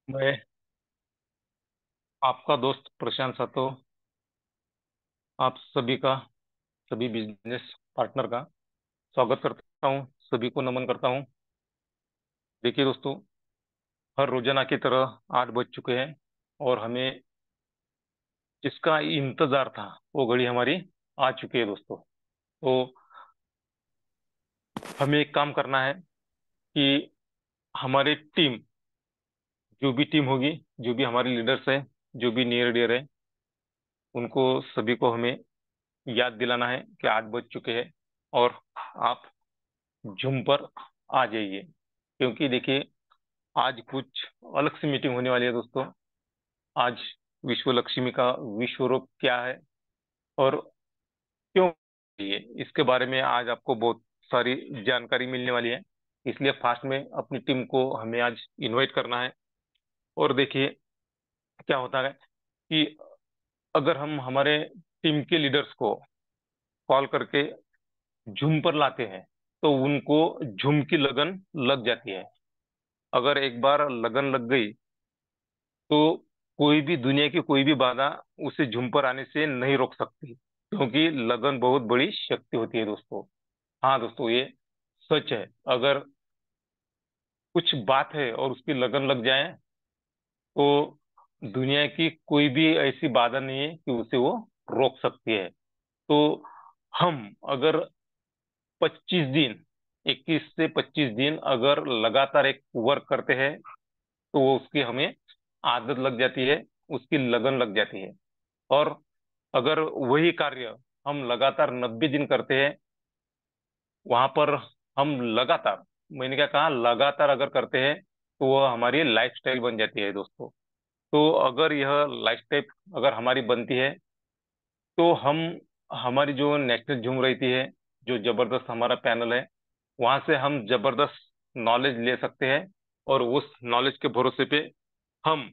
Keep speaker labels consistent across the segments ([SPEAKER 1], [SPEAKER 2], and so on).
[SPEAKER 1] मैं आपका दोस्त प्रशांत सातो आप सभी का, सभी बिजनेस पार्टनर का स्वागत करता हूं। सभी को नमन करता हूं। देखिए दोस्तों, हर रोजाना की तरह 8 बज चुके हैं और हमें जिसका इंतजार था वो घड़ी हमारी आ चुकी है दोस्तों। तो हमें एक काम करना है कि हमारी टीम, जो भी टीम होगी, जो भी हमारे लीडर्स है, जो भी नियर डियर है, उनको सभी को हमें याद दिलाना है कि 8 बज चुके हैं और आप जूम पर आ जाइए। क्योंकि देखिए, आज कुछ अलग सी मीटिंग होने वाली है दोस्तों। आज विश्व लक्ष्मी का विश्व रूप क्या है और क्यों चाहिए, इसके बारे में आज आपको बहुत सारी जानकारी मिलने वाली है। इसलिए फास्ट में अपनी टीम को हमें आज इनवाइट करना है। और देखिए, क्या होता है कि अगर हम हमारे टीम के लीडर्स को कॉल करके जूम पर लाते हैं तो उनको जूम की लगन लग जाती है। अगर एक बार लगन लग गई तो कोई भी, दुनिया की कोई भी बाधा उसे झुम पर आने से नहीं रोक सकती, क्योंकि लगन बहुत बड़ी शक्ति होती है दोस्तों। हाँ दोस्तों, ये सच है। अगर कुछ बात है और उसकी लगन लग जाए तो दुनिया की कोई भी ऐसी बाधा नहीं है कि उसे वो रोक सकती है। तो हम अगर 25 दिन, 21 से 25 दिन अगर लगातार एक वर्क करते हैं तो वो उसकी हमें आदत लग जाती है, उसकी लगन लग जाती है। और अगर वही कार्य हम लगातार 90 दिन करते हैं, वहां पर हम लगातार, मैंने क्या कहा, लगातार अगर करते हैं तो वह हमारी लाइफस्टाइल बन जाती है दोस्तों। तो अगर यह लाइफस्टाइल अगर हमारी बनती है तो हम, हमारी जो नेशनल झूम रहती है, जो जबरदस्त हमारा पैनल है, वहां से हम जबरदस्त नॉलेज ले सकते हैं और उस नॉलेज के भरोसे पे हम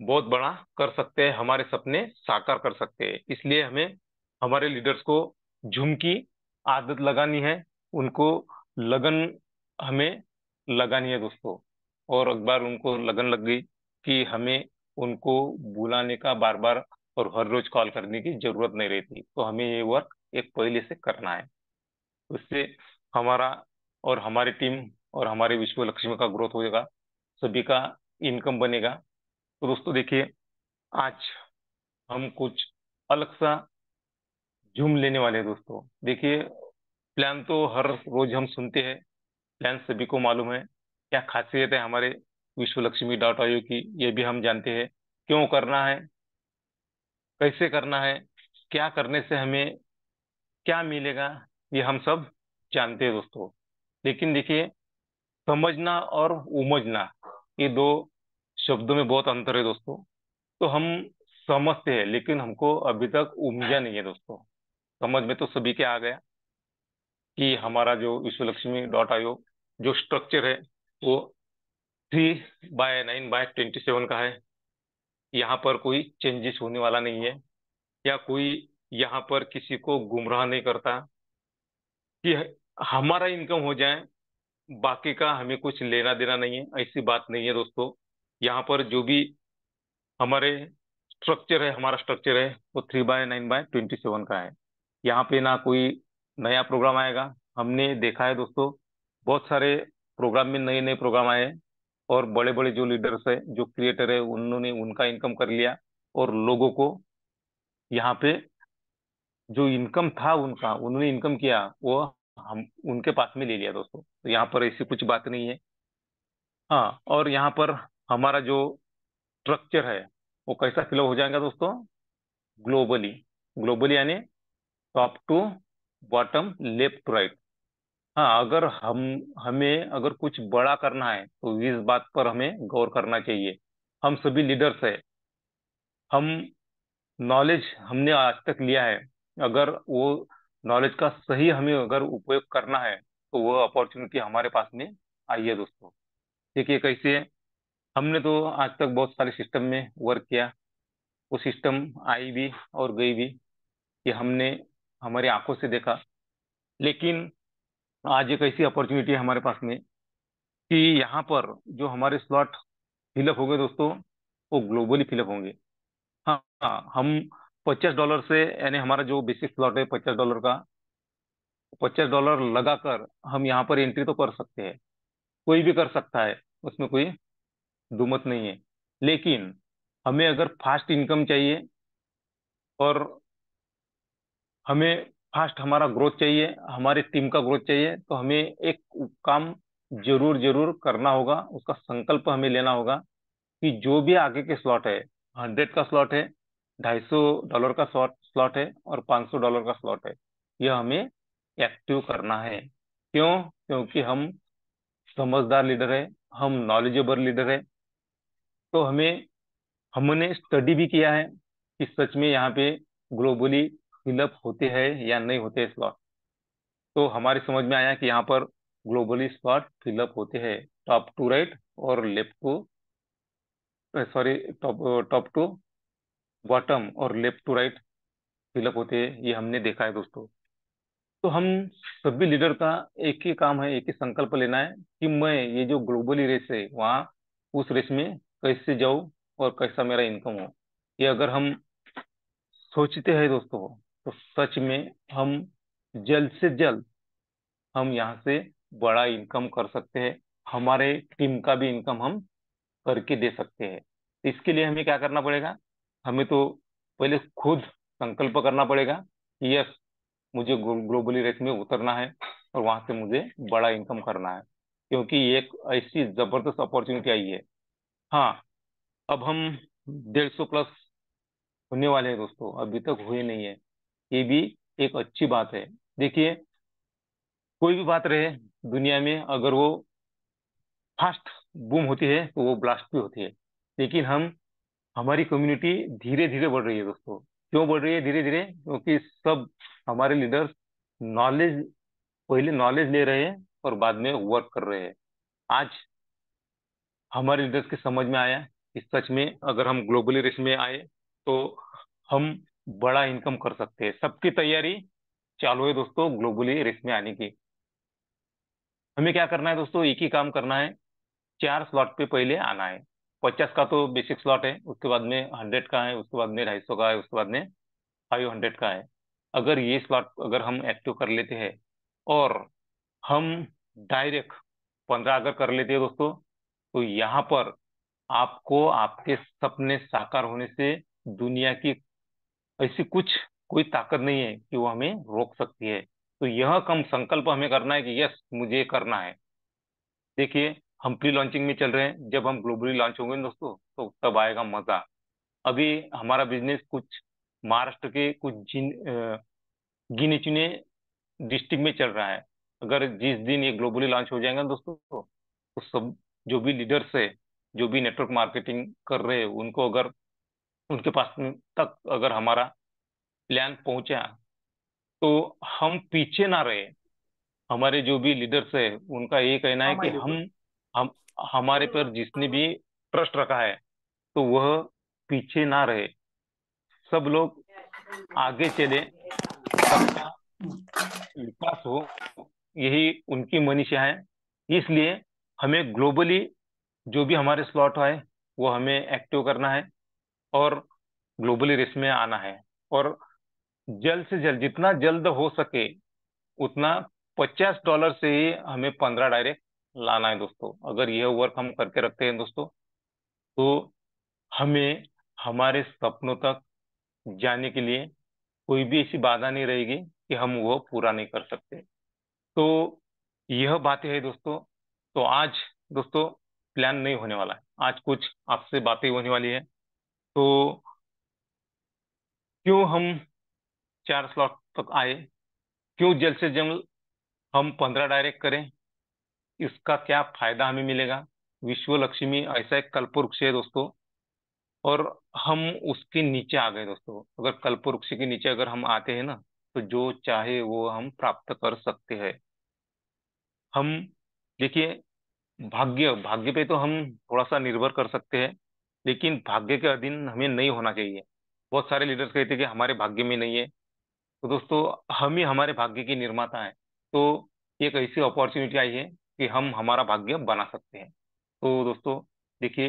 [SPEAKER 1] बहुत बड़ा कर सकते हैं, हमारे सपने साकार कर सकते हैं। इसलिए हमें हमारे लीडर्स को झूम की आदत लगानी है, उनको लगन हमें लगानी है दोस्तों। और एक बार उनको लगन लग गई कि हमें उनको बुलाने का बार बार और हर रोज कॉल करने की जरूरत नहीं रहती, तो हमें ये वर्क एक पहले से करना है। उससे हमारा और हमारी टीम और हमारे विश्व लक्ष्मी का ग्रोथ होगा, सभी का इनकम बनेगा। तो दोस्तों देखिए, आज हम कुछ अलग सा जूम लेने वाले हैं दोस्तों। देखिए, प्लान तो हर रोज हम सुनते हैं, प्लान सभी को मालूम है। क्या खासियत है हमारे विश्व लक्ष्मी डॉट आईओ की, ये भी हम जानते हैं। क्यों करना है, कैसे करना है, क्या करने से हमें क्या मिलेगा, ये हम सब जानते हैं दोस्तों। लेकिन देखिए, समझना और उमझना, ये दो शब्दों में बहुत अंतर है दोस्तों। तो हम समझते हैं लेकिन हमको अभी तक उमझा नहीं है दोस्तों। समझ में तो सभी के आ गया कि हमारा जो विश्व लक्ष्मी डॉट आईओ जो स्ट्रक्चर है वो 3/9/27 का है। यहाँ पर कोई चेंजेस होने वाला नहीं है, या कोई यहाँ पर किसी को गुमराह नहीं करता कि हमारा इनकम हो जाए, बाकी का हमें कुछ लेना देना नहीं है, ऐसी बात नहीं है दोस्तों। यहाँ पर जो भी हमारे स्ट्रक्चर है, हमारा स्ट्रक्चर है, वो 3/9/27 का है। यहाँ पे ना कोई नया प्रोग्राम आएगा। हमने देखा है दोस्तों, बहुत सारे प्रोग्राम में नए नए प्रोग्राम आए हैं और बड़े बड़े जो लीडर्स है, जो क्रिएटर है, उन्होंने उनका इनकम कर लिया और लोगों को यहाँ पे जो इनकम था उनका, उन्होंने इनकम किया, वो हम उनके पास में ले लिया दोस्तों। तो यहाँ पर ऐसी कुछ बात नहीं है। हाँ, और यहाँ पर हमारा जो स्ट्रक्चर है वो कैसा फिल हो जाएगा दोस्तों, ग्लोबली। ग्लोबली यानी top to bottom, left to right. हाँ, अगर हमें अगर कुछ बड़ा करना है तो इस बात पर हमें गौर करना चाहिए। हम सभी लीडर्स है, हम नॉलेज हमने आज तक लिया है, अगर वो नॉलेज का सही हमें अगर उपयोग करना है तो वो अपॉर्चुनिटी हमारे पास में आई है दोस्तों। देखिए कैसे है, हमने तो आज तक बहुत सारे सिस्टम में वर्क किया, वो सिस्टम आई भी और गई भी, कि हमने हमारी आंखों से देखा। लेकिन आज एक ऐसी अपॉर्चुनिटी है हमारे पास में कि यहाँ पर जो हमारे स्लॉट फिलअप हो गए दोस्तों, वो ग्लोबली फिलअप होंगे। हाँ हाँ, हम $50 से, यानी हमारा जो बेसिक स्लॉट है $50 का, $50 लगाकर हम यहाँ पर एंट्री तो कर सकते हैं। कोई भी कर सकता है, उसमें कोई दुमत नहीं है। लेकिन हमें अगर फास्ट इनकम चाहिए और हमें फास्ट हमारा ग्रोथ चाहिए, हमारी टीम का ग्रोथ चाहिए, तो हमें एक काम जरूर जरूर करना होगा, उसका संकल्प हमें लेना होगा कि जो भी आगे के स्लॉट है, 100 का स्लॉट है, $250 का स्लॉट स्लॉट है, और $500 का स्लॉट है, यह हमें एक्टिव करना है। क्यों? क्योंकि हम समझदार लीडर है, हम नॉलेजेबल लीडर है। तो हमने स्टडी भी किया है कि सच में यहाँ पे ग्लोबली फिलअप होते हैं या नहीं होते स्लॉट। तो हमारी समझ में आया कि यहाँ पर ग्लोबली स्लॉट फिलअप होते हैं, टॉप टू राइट और left to, sorry, top top to bottom और लेफ्ट टू राइट फिलअप होते हैं, ये हमने देखा है दोस्तों। तो हम सभी लीडर का एक ही काम है, एक ही संकल्प लेना है कि मैं ये जो ग्लोबली रेस है वहाँ, उस रेस में कैसे जाऊँ और कैसा मेरा इनकम हो। ये अगर हम सोचते हैं दोस्तों, तो सच में हम जल्द से जल्द हम यहाँ से बड़ा इनकम कर सकते हैं। हमारे टीम का भी इनकम हम करके दे सकते हैं। इसके लिए हमें क्या करना पड़ेगा? हमें तो पहले खुद संकल्प करना पड़ेगा कि यस, मुझे ग्लोबली रेस में उतरना है और वहां से मुझे बड़ा इनकम करना है, क्योंकि ये एक ऐसी जबरदस्त अपॉर्चुनिटी आई है। हाँ, अब हम 150 प्लस होने वाले हैं दोस्तों, अभी तक हुए नहीं है। ये भी एक अच्छी बात है। देखिए, कोई भी बात रहे दुनिया में, अगर वो फास्ट बूम होती है तो वो ब्लास्ट भी होती है। लेकिन हमारी कम्युनिटी धीरे धीरे बढ़ रही है दोस्तों। क्यों बढ़ रही है धीरे धीरे? क्योंकि सब हमारे लीडर्स नॉलेज, पहले नॉलेज ले रहे हैं और बाद में वर्क कर रहे हैं। आज हमारे लीडर्स के समझ में आया कि सच में अगर हम ग्लोबली रेस में आए तो हम बड़ा इनकम कर सकते हैं। सबकी तैयारी चालू है दोस्तों ग्लोबली रेस में आने की। हमें क्या करना है दोस्तों? एक ही काम करना है, 4 स्लॉट पे पहले आना है। 50 का तो बेसिक स्लॉट है, उसके बाद में 100 का है, उसके बाद में 250 का है, उसके बाद में 500 का है। अगर ये स्लॉट अगर हम एक्टिव कर लेते हैं और हम डायरेक्ट 15 अगर कर लेते हैं दोस्तों, तो यहाँ पर आपको आपके सपने साकार होने से दुनिया की ऐसी कुछ कोई ताकत नहीं है कि वो हमें रोक सकती है। तो यह कम संकल्प हमें करना है कि यस, मुझे ये करना है। देखिए, हम प्री लॉन्चिंग में चल रहे हैं, जब हम ग्लोबली लॉन्च होंगे ना दोस्तों, तो तब आएगा मजा। अभी हमारा बिजनेस कुछ महाराष्ट्र के कुछ गिने चुने डिस्ट्रिक्ट में चल रहा है। अगर जिस दिन ये ग्लोबली लॉन्च हो जाएगा ना दोस्तों, तो सब जो भी लीडर्स है, जो भी नेटवर्क मार्केटिंग कर रहे हैं, उनको अगर उनके पास तक अगर हमारा प्लान पहुंचा, तो हम पीछे ना रहे। हमारे जो भी लीडर्स है, उनका ये कहना है
[SPEAKER 2] हाँ
[SPEAKER 1] कि
[SPEAKER 2] भाई बिल्कुल।
[SPEAKER 1] हम हमारे पर जिसने भी ट्रस्ट रखा है, तो वह पीछे ना रहे। सब लोग आगे चले, सबका विकास हो, यही उनकी मनीषा है। इसलिए हमें ग्लोबली जो भी हमारे स्लॉट आए, वो हमें एक्टिव करना है और ग्लोबली रेस में आना है। और जल्द से जल्द, जितना जल्द हो सके उतना, $50 से ही हमें 15 डायरेक्ट लाना है दोस्तों। अगर यह वर्क हम करके रखते हैं दोस्तों, तो हमें हमारे सपनों तक जाने के लिए कोई भी ऐसी बाधा नहीं रहेगी कि हम वो पूरा नहीं कर सकते। तो यह बातें है दोस्तों। तो आज दोस्तों प्लान नहीं होने वाला है, आज कुछ आपसे बातें होने वाली है। तो क्यों हम 4 स्लॉट तक आए, क्यों जल्द से जल्द हम 15 डायरेक्ट करें, इसका क्या फायदा हमें मिलेगा? विश्व लक्ष्मी ऐसा एक कल्पवृक्ष है दोस्तों, और हम उसके नीचे आ गए दोस्तों। अगर कल्पवृक्ष के नीचे अगर हम आते हैं ना, तो जो चाहे वो हम प्राप्त कर सकते हैं। हम, देखिए, भाग्य भाग्य पे तो हम थोड़ा सा निर्भर कर सकते हैं, लेकिन भाग्य के अधीन हमें नहीं होना चाहिए। बहुत सारे लीडर्स कहते हैं कि हमारे भाग्य में नहीं है। तो दोस्तों, हम ही हमारे भाग्य के निर्माता हैं। तो एक ऐसी अपॉर्चुनिटी आई है कि हम हमारा भाग्य बना सकते हैं। तो दोस्तों, देखिए,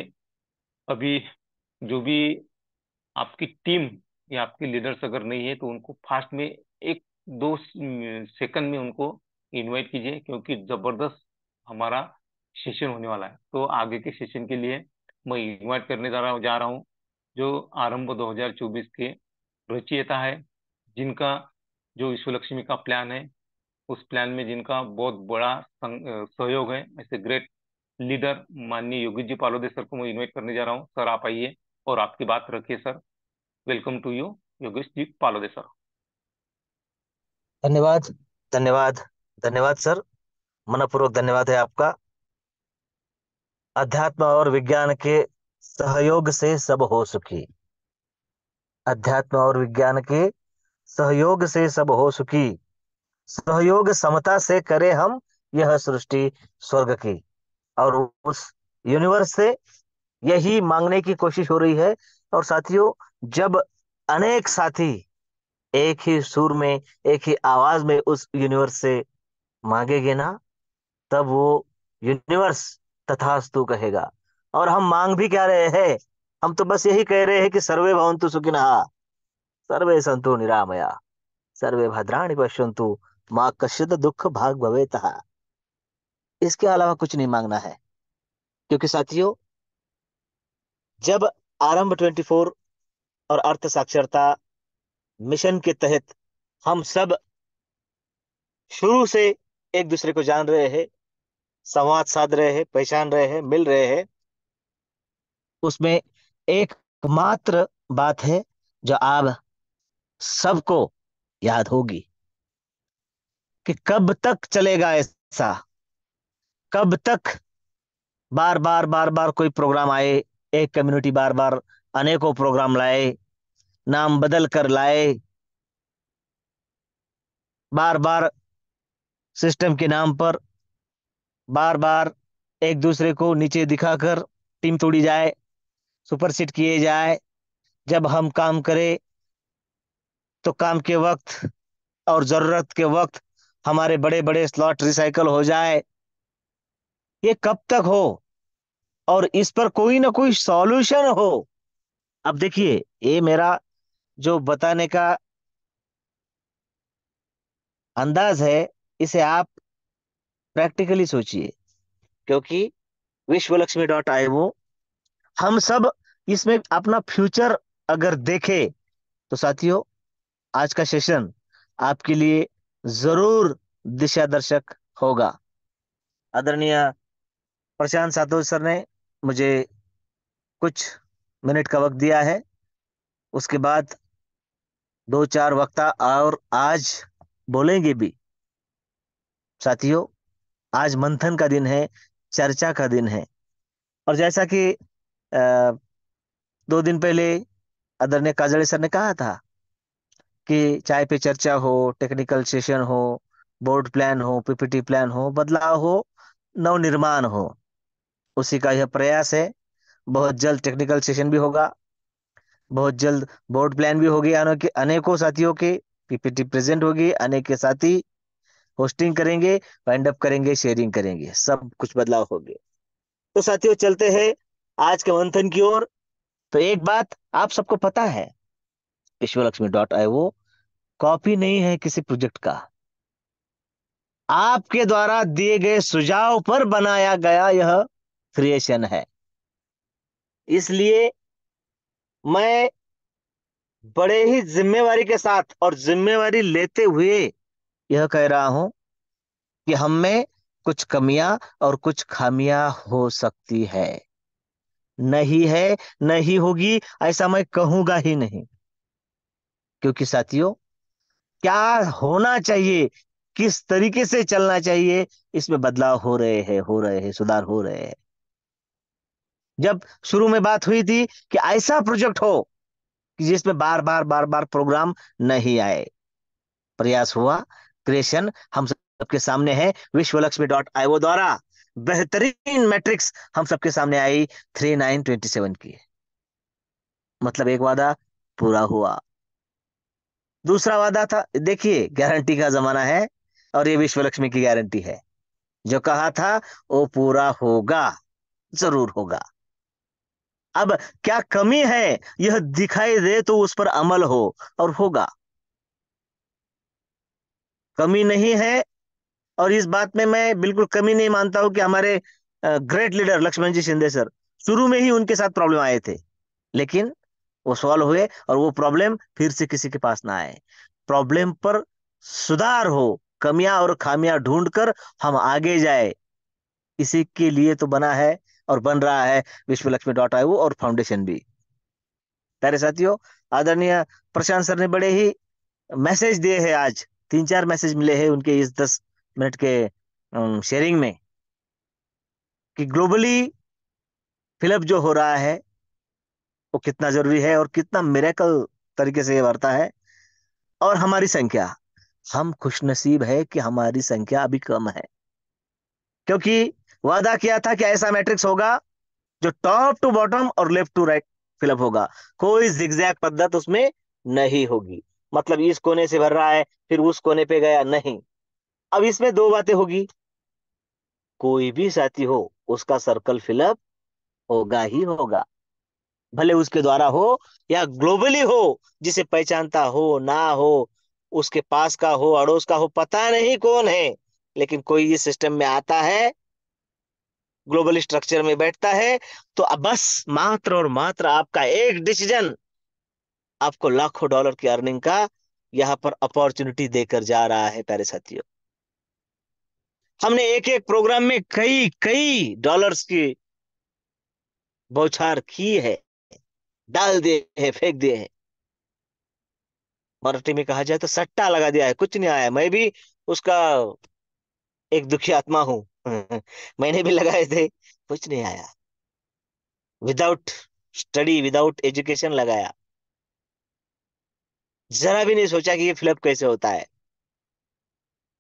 [SPEAKER 1] अभी जो भी आपकी टीम या आपकी लीडर्स अगर नहीं है तो उनको फास्ट में एक दो सेकंड में उनको इनवाइट कीजिए, क्योंकि जबरदस्त हमारा सेशन होने वाला है। तो आगे के सेशन के लिए मैं इनवाइट करने जा रहा हूँ जो आरंभ 2024 के रचयिता है, जिनका जो विश्व लक्ष्मी का प्लान है, उस प्लान में जिनका बहुत बड़ा सहयोग है, ऐसे ग्रेट लीडर माननीय योगी जी पालोदे सर को मैं इनवाइट करने जा रहा हूँ। सर आप आइए और आपकी बात रखिए sir. Welcome to you, Yogesh ji Palode sir.
[SPEAKER 2] धन्यवाद। धन्यवाद। धन्यवाद सर। मनपूर्वक धन्यवाद है आपका। अध्यात्म और विज्ञान के सहयोग से सब हो सुखी। अध्यात्म और विज्ञान के सहयोग से सब हो सुखी। सहयोग समता से करे हम यह सृष्टि स्वर्ग की। और उस यूनिवर्स से यही मांगने की कोशिश हो रही है। और साथियों, जब अनेक साथी एक ही सुर में, एक ही आवाज में उस यूनिवर्स से मांगेंगे ना, तब वो यूनिवर्स तथास्तु कहेगा। और हम मांग भी क्या रहे हैं? हम तो बस यही कह रहे हैं कि सर्वे भवन्तु सुखिनः, सर्वे सन्तु निरामया, सर्वे भद्राणि पश्यन्तु, माँ कश्चित् दुख भाग भवेतः। इसके अलावा कुछ नहीं मांगना है। क्योंकि साथियों, जब आरंभ 24 और अर्थ साक्षरता मिशन के तहत हम सब शुरू से एक दूसरे को जान रहे हैं, संवाद साध रहे हैं, पहचान रहे हैं, मिल रहे हैं, उसमें एक मात्र बात है जो आप सबको याद होगी कि कब तक चलेगा ऐसा? कब तक बार बार बार बार कोई प्रोग्राम आए, एक कम्युनिटी बार बार अनेकों प्रोग्राम लाए, नाम बदल कर लाए, बार बार सिस्टम के नाम पर बार बार एक दूसरे को नीचे दिखाकर टीम तोड़ी जाए, सुपरसीड किए जाए। जब हम काम करें तो काम के वक्त और जरूरत के वक्त हमारे बड़े बड़े स्लॉट रिसाइकल हो जाए। ये कब तक हो? और इस पर कोई ना कोई सॉल्यूशन हो। अब देखिए, ये मेरा जो बताने का अंदाज है, इसे आप प्रैक्टिकली सोचिए। क्योंकि विश्वलक्ष्मी.io, हम सब इसमें अपना फ्यूचर अगर देखे, तो साथियों, आज का सेशन आपके लिए जरूर दिशा दर्शक होगा। आदरणीय प्रशांत सातोर सर ने मुझे कुछ मिनट का वक्त दिया है। उसके बाद दो चार वक्ता और आज बोलेंगे भी। साथियों, आज मंथन का दिन है, चर्चा का दिन है। और जैसा कि 2 दिन पहले आदरणीय काजड़े सर ने कहा था कि चाय पे चर्चा हो, टेक्निकल सेशन हो, बोर्ड प्लान हो, पीपीटी प्लान हो, बदलाव हो, नवनिर्माण हो, उसी का यह प्रयास है। बहुत जल्द टेक्निकल सेशन भी होगा, बहुत जल्द बोर्ड प्लान भी होगी, अनेकों साथियों के पीपीटी प्रेजेंट होगी, अनेक के साथी होस्टिंग करेंगे, वाइंड अप करेंगे, शेयरिंग करेंगे, सब कुछ बदलाव होंगे। तो साथियों, चलते हैं आज के मंथन की ओर। तो एक बात आप सबको पता है, विश्वलक्ष्मी.io कॉपी नहीं है किसी प्रोजेक्ट का। आपके द्वारा दिए गए सुझाव पर बनाया गया यह क्रिएशन है। इसलिए मैं बड़े ही जिम्मेवारी के साथ और जिम्मेवारी लेते हुए यह कह रहा हूं कि हम में कुछ कमियां और कुछ खामियां हो सकती है। नहीं है, नहीं होगी, ऐसा मैं कहूंगा ही नहीं। क्योंकि साथियों, क्या होना चाहिए, किस तरीके से चलना चाहिए, इसमें बदलाव हो रहे हैं, हो रहे हैं, सुधार हो रहे हैं। जब शुरू में बात हुई थी कि ऐसा प्रोजेक्ट हो कि जिसमें बार बार बार बार प्रोग्राम नहीं आए, प्रयास हुआ, क्रिएशन हम सबके सामने है विश्वलक्ष्मी.io द्वारा। बेहतरीन मैट्रिक्स हम सबके सामने आई 3927 की। मतलब एक वादा पूरा हुआ। दूसरा वादा था, देखिए गारंटी का जमाना है, और ये विश्वलक्ष्मी की गारंटी है। जो कहा था वो पूरा होगा, जरूर होगा। अब क्या कमी है यह दिखाई दे तो उस पर अमल हो, और होगा। कमी नहीं है, और इस बात में मैं बिल्कुल कमी नहीं मानता हूं कि हमारे ग्रेट लीडर लक्ष्मण जी शिंदे सर, शुरू में ही उनके साथ प्रॉब्लम आए थे, लेकिन वो सॉल्व हुए और वो प्रॉब्लम फिर से किसी के पास ना आए। प्रॉब्लम पर सुधार हो, कमियां और खामियां ढूंढकर हम आगे जाए, इसी के लिए तो बना है और बन रहा है विश्वलक्ष्मी.io और फाउंडेशन भी। प्यारे साथियों, आदरणीय प्रशांत सर ने बड़े ही मैसेज दिए हैं आज। 3-4 मैसेज मिले हैं उनके इस 10 मिनट के शेयरिंग में, कि ग्लोबली फिलअप जो हो रहा है वो कितना जरूरी है और कितना मिरेकल तरीके से ये बढ़ता है। और हमारी संख्या, हम खुशनसीब है कि हमारी संख्या अभी कम है, क्योंकि वादा किया था कि ऐसा मैट्रिक्स होगा जो टॉप टू बॉटम और लेफ्ट टू राइट फिलअप होगा, कोई जिगजैग पद्धत उसमें नहीं होगी। मतलब इस कोने से भर रहा है फिर उस कोने पे गया, नहीं। अब इसमें दो बातें होगी, कोई भी साथी हो उसका सर्कल फिलअप होगा ही होगा, भले उसके द्वारा हो या ग्लोबली हो, जिसे पहचानता हो ना हो, उसके पास का हो अड़ोस का हो, पता नहीं कौन है, लेकिन कोई इस सिस्टम में आता है, ग्लोबल स्ट्रक्चर में बैठता है, तो अब बस मात्र और मात्र आपका एक डिसीजन आपको लाखों डॉलर की अर्निंग का यहाँ पर अपॉर्चुनिटी देकर जा रहा है। प्यारे साथियों, हमने एक एक प्रोग्राम में कई कई डॉलर्स की बौछार की है, डाल दिए हैं, फेंक दिए हैं। मराठी में कहा जाए तो सट्टा लगा दिया है, कुछ नहीं आया। मैं भी उसका एक दुखी आत्मा हूं। मैंने भी लगाए थे, कुछ नहीं आया। विदाउट स्टडी, विदाउट एजुकेशन लगाया, जरा भी नहीं सोचा कि ये फिलअप कैसे होता है।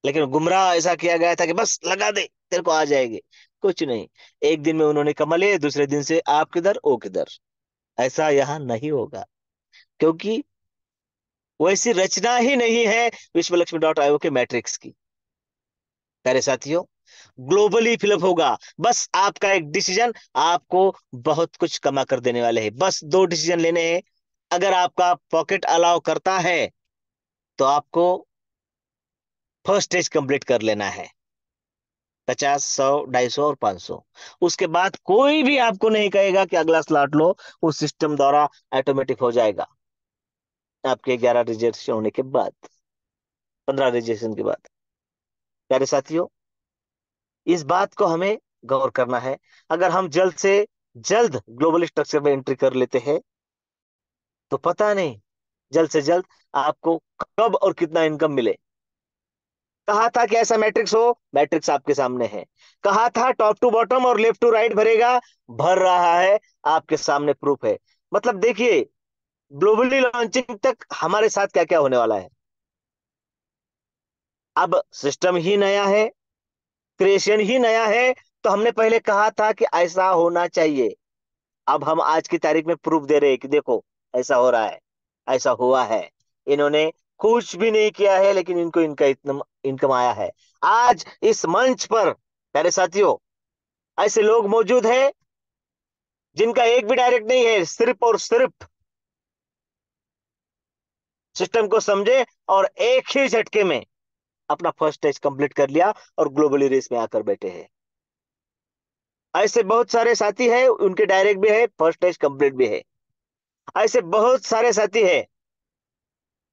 [SPEAKER 2] लेकिन गुमराह ऐसा किया गया था कि बस लगा दे तेरे को आ जाएगी, कुछ नहीं। एक दिन में उन्होंने कमले, दूसरे दिन से आप किधर ओ किधर। ऐसा यहाँ नहीं होगा, क्योंकि वैसी रचना ही नहीं है विश्वलक्ष्मी.io के मैट्रिक्स की। प्यारे साथियों, ग्लोबली फिलअप होगा, बस आपका एक डिसीजन आपको बहुत कुछ कमा कर देने वाले हैं। बस दो डिसीजन लेने हैं। अगर आपका पॉकेट अलाउ करता है तो आपको फर्स्ट स्टेज कंप्लीट कर लेना है, 50, 100, 250 और 500। उसके बाद कोई भी आपको नहीं कहेगा कि अगला स्लॉट लो, उस सिस्टम द्वारा ऑटोमेटिक हो जाएगा आपके 11 रजिस्ट्रेशन होने के बाद, 15 रजिस्ट्रेशन के बाद। प्यारे साथियों, इस बात को हमें गौर करना है। अगर हम जल्द से जल्द ग्लोबल स्ट्रक्चर में एंट्री कर लेते हैं तो पता नहीं जल्द से जल्द आपको कब और कितना इनकम मिले। कहा था कि ऐसा मैट्रिक्स हो, मैट्रिक्स आपके सामने है। कहा था टॉप टू बॉटम और लेफ्ट टू राइट भरेगा, भर रहा है, आपके सामने प्रूफ है। मतलब देखिए, ग्लोबली लॉन्चिंग तक हमारे साथ क्या क्या होने वाला है। अब सिस्टम ही नया है, क्रिएशन ही नया है, तो हमने पहले कहा था कि ऐसा होना चाहिए। अब हम आज की तारीख में प्रूफ दे रहे हैं कि देखो ऐसा हो रहा है, ऐसा हुआ है। इन्होंने कुछ भी नहीं किया है, लेकिन इनको इनका इतना इनकम आया है। आज इस मंच पर प्यारे साथियों ऐसे लोग मौजूद हैं जिनका एक भी डायरेक्ट नहीं है, सिर्फ और सिर्फ सिस्टम को समझे और एक ही झटके में अपना फर्स्ट स्टेज कंप्लीट कर लिया और ग्लोबली रेस में आकर बैठे हैं। ऐसे बहुत सारे साथी हैं, उनके डायरेक्ट भी है, फर्स्ट स्टेज कंप्लीट भी है। ऐसे बहुत सारे साथी हैं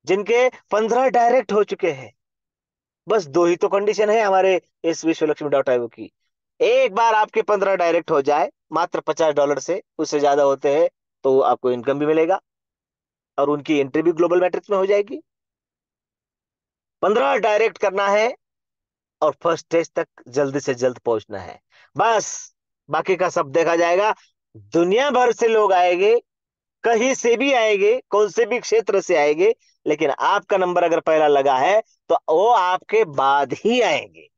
[SPEAKER 2] जिनके 15 डायरेक्ट हो चुके हैं। बस दो ही तो कंडीशन है हमारे इस विश्वलक्ष्मी.io की। एक बार आपके 15 डायरेक्ट हो जाए, मात्र $50 से, उससे ज्यादा होते हैं तो आपको इनकम भी मिलेगा और उनकी एंट्री भी ग्लोबल मैट्रिक्स में हो जाएगी। 15 डायरेक्ट करना है और फर्स्ट स्टेज तक जल्दी से जल्द पहुंचना है, बस। बाकी का सब देखा जाएगा। दुनिया भर से लोग आएंगे, कहीं से भी आएंगे, कौन से भी क्षेत्र से आएंगे, लेकिन आपका नंबर अगर पहला लगा है तो वो आपके बाद ही आएंगे।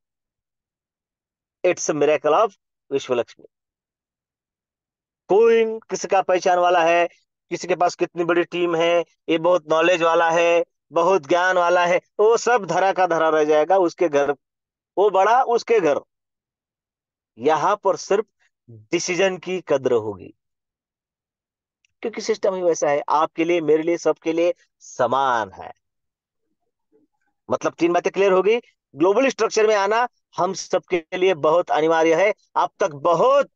[SPEAKER 2] It's miracle of Vishwalakshmi. कोई किसी का पहचान वाला है, किसी के पास कितनी बड़ी टीम है, ये बहुत नॉलेज वाला है, बहुत ज्ञान वाला है, वो सब धरा का धरा रह जाएगा। उसके घर वो बड़ा, उसके घर। यहां पर सिर्फ डिसीजन की कद्र होगी। क्योंकि सिस्टम ही वैसा है, आपके लिए, मेरे लिए, सबके लिए समान है। मतलब तीन बातें क्लियर होगी। ग्लोबल स्ट्रक्चर में आना हम सबके लिए बहुत अनिवार्य है। अब तक बहुत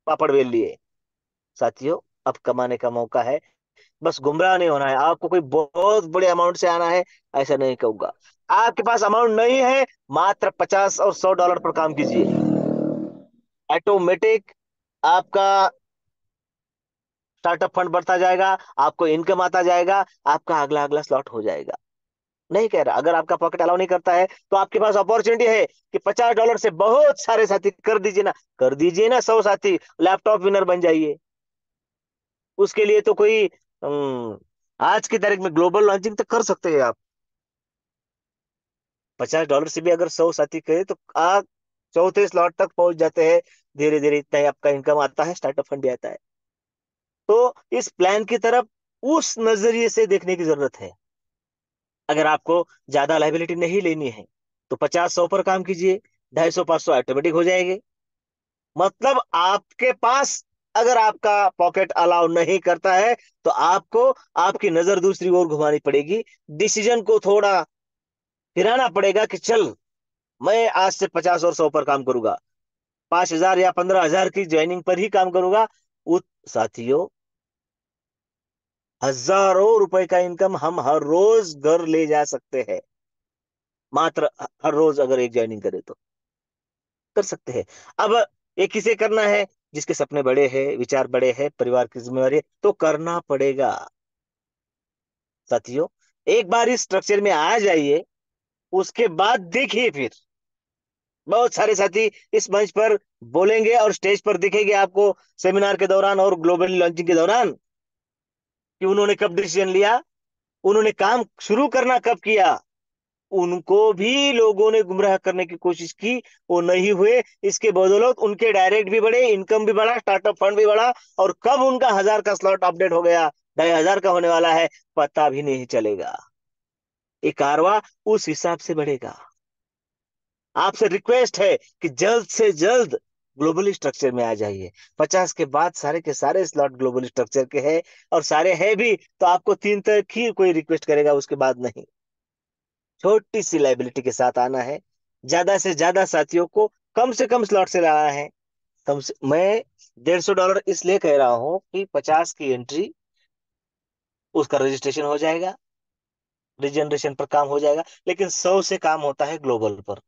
[SPEAKER 2] पापड़ बेल लिए साथियों, अब कमाने का मौका है। बस गुमराह नहीं होना है, आपको कोई बहुत बड़े अमाउंट से आना है ऐसा नहीं कहूंगा। आपके पास अमाउंट नहीं है, मात्र 50 और 100 डॉलर पर काम कीजिए। ऑटोमेटिक आपका स्टार्टअप फंड बढ़ता जाएगा, आपको इनकम आता जाएगा, आपका अगला अगला स्लॉट हो जाएगा। नहीं कह रहा, अगर आपका पॉकेट अलाउ नहीं करता है तो आपके पास अपॉर्चुनिटी है कि 50 डॉलर से बहुत सारे साथी कर दीजिए ना, कर दीजिए ना, 100 साथी लैपटॉप विनर बन जाइए। उसके लिए तो कोई आज की तारीख में ग्लोबल लॉन्चिंग तो कर सकते हैं आप। 50 डॉलर से भी अगर 100 साथी करे तो आप चौथे स्लॉट तक पहुंच जाते हैं। धीरे धीरे इतना ही आपका इनकम आता है, स्टार्टअप फंड भी आता है। तो इस प्लान की तरफ उस नजरिए से देखने की जरूरत है। अगर आपको ज्यादा लाइबिलिटी नहीं लेनी है तो 50 100 पर काम कीजिए, 250 500 ऑटोमेटिक हो जाएंगे। मतलब आपके पास, अगर आपका पॉकेट अलाउ नहीं करता है तो आपको आपकी नजर दूसरी ओर घुमानी पड़ेगी। डिसीजन को थोड़ा हिराना पड़ेगा कि चल, मैं आज से 50 और 100 पर काम करूंगा, 5,000 या 15,000 की ज्वाइनिंग पर ही काम करूंगा। उस साथियों, हजारों रुपए का इनकम हम हर रोज घर ले जा सकते हैं। मात्र हर रोज अगर एक ज्वाइनिंग करे तो कर सकते हैं। अब ये किसे करना है? जिसके सपने बड़े हैं, विचार बड़े हैं, परिवार की जिम्मेवारी है, तो करना पड़ेगा साथियों। एक बार इस स्ट्रक्चर में आ जाइए, उसके बाद देखिए फिर बहुत सारे साथी इस मंच पर बोलेंगे और स्टेज पर दिखेंगे आपको सेमिनार के दौरान और ग्लोबल लॉन्चिंग के दौरान कि उन्होंने कब डिसीजन लिया, उन्होंने काम शुरू करना कब किया। उनको भी लोगों ने गुमराह करने की कोशिश की, वो नहीं हुए। इसके बदौलत उनके डायरेक्ट भी बढ़े, इनकम भी बढ़ा, स्टार्टअप फंड भी बढ़ा, और कब उनका 1,000 का स्लॉट अपडेट हो गया, 2,500 का होने वाला है, पता भी नहीं चलेगा। ये कारवा उस हिसाब से बढ़ेगा। आपसे रिक्वेस्ट है कि जल्द से जल्द ग्लोबल स्ट्रक्चर में आ जाइए। 50 के बाद सारे के सारे स्लॉट ग्लोबल स्ट्रक्चर के हैं, और सारे हैं भी तो आपको 3 तक ही कोई रिक्वेस्ट करेगा, उसके बाद नहीं। छोटी सी लाइबिलिटी के साथ आना है, ज्यादा से ज्यादा साथियों को कम से कम स्लॉट से लाना है। मैं 150 डॉलर इसलिए कह रहा हूं कि 50 की एंट्री, उसका रजिस्ट्रेशन हो जाएगा, रिजनरेशन पर काम हो जाएगा, लेकिन 100 से काम होता है ग्लोबल पर।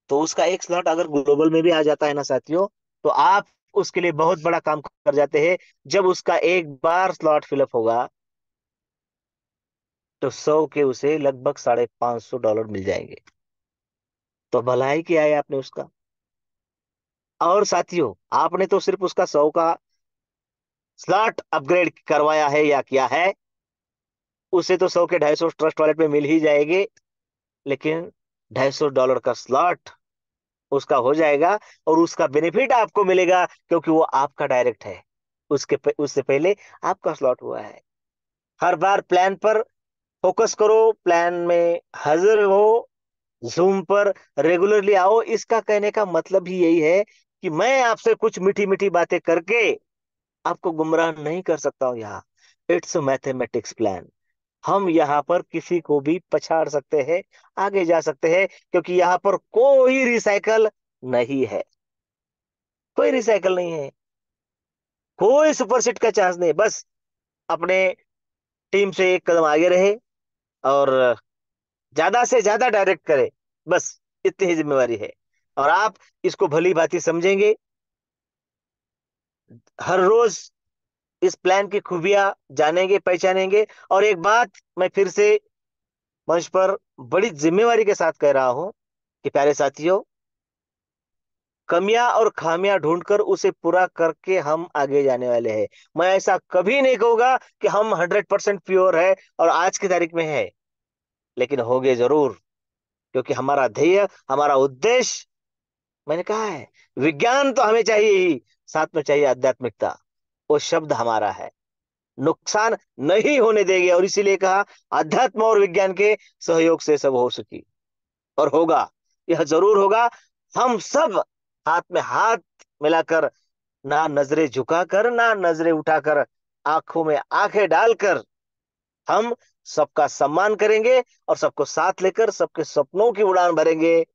[SPEAKER 2] तो उसका एक स्लॉट अगर ग्लोबल में भी आ जाता है ना साथियों, तो आप उसके लिए बहुत बड़ा काम कर जाते हैं। जब उसका एक बार स्लॉट फिलअप होगा तो 100 के उसे लगभग 550 डॉलर मिल जाएंगे। तो भलाई किया है आपने उसका। और साथियों, आपने तो सिर्फ उसका 100 का स्लॉट अपग्रेड करवाया है या किया है, उसे तो 100 के 250 ट्रस्ट वॉलेट में मिल ही जाएंगे। लेकिन 250 डॉलर का स्लॉट उसका हो जाएगा, और उसका बेनिफिट आपको मिलेगा क्योंकि वो आपका डायरेक्ट है। उससे पहले आपका स्लॉट हुआ है। हर बार प्लान पर फोकस करो, प्लान में हाजिर हो, जूम पर रेगुलरली आओ। इसका कहने का मतलब ही यही है कि मैं आपसे कुछ मीठी मीठी बातें करके आपको गुमराह नहीं कर सकता हूं यहाँ। It's mathematics plan. हम यहाँ पर किसी को भी पछाड़ सकते हैं, आगे जा सकते हैं, क्योंकि यहाँ पर कोई रिसाइकल नहीं है। कोई रिसाइकल नहीं है, कोई सुपरसेट का चांस नहीं। बस अपने टीम से एक कदम आगे रहे और ज्यादा से ज्यादा डायरेक्ट करे, बस इतनी ही जिम्मेवारी है। और आप इसको भली भांति समझेंगे, हर रोज इस प्लान की खूबियां जानेंगे, पहचानेंगे। और एक बात मैं फिर से मंच पर बड़ी जिम्मेवारी के साथ कह रहा हूं कि प्यारे साथियों, कमियां और खामियां ढूंढकर उसे पूरा करके हम आगे जाने वाले हैं। मैं ऐसा कभी नहीं कहूंगा कि हम 100% प्योर है और आज की तारीख में है, लेकिन होगे जरूर। क्योंकि हमारा ध्येय, हमारा उद्देश्य, मैंने कहा है, विज्ञान तो हमें चाहिए ही, साथ में चाहिए आध्यात्मिकता। वो शब्द हमारा है, नुकसान नहीं होने देंगे। और इसीलिए कहा, अध्यात्म और विज्ञान के सहयोग से सब हो सकी, और होगा, यह जरूर होगा। हम सब हाथ में हाथ मिलाकर, ना नजरें झुकाकर, ना नजरें उठाकर, आंखों में आंखें डालकर हम सबका सम्मान करेंगे और सबको साथ लेकर सबके सपनों की उड़ान भरेंगे।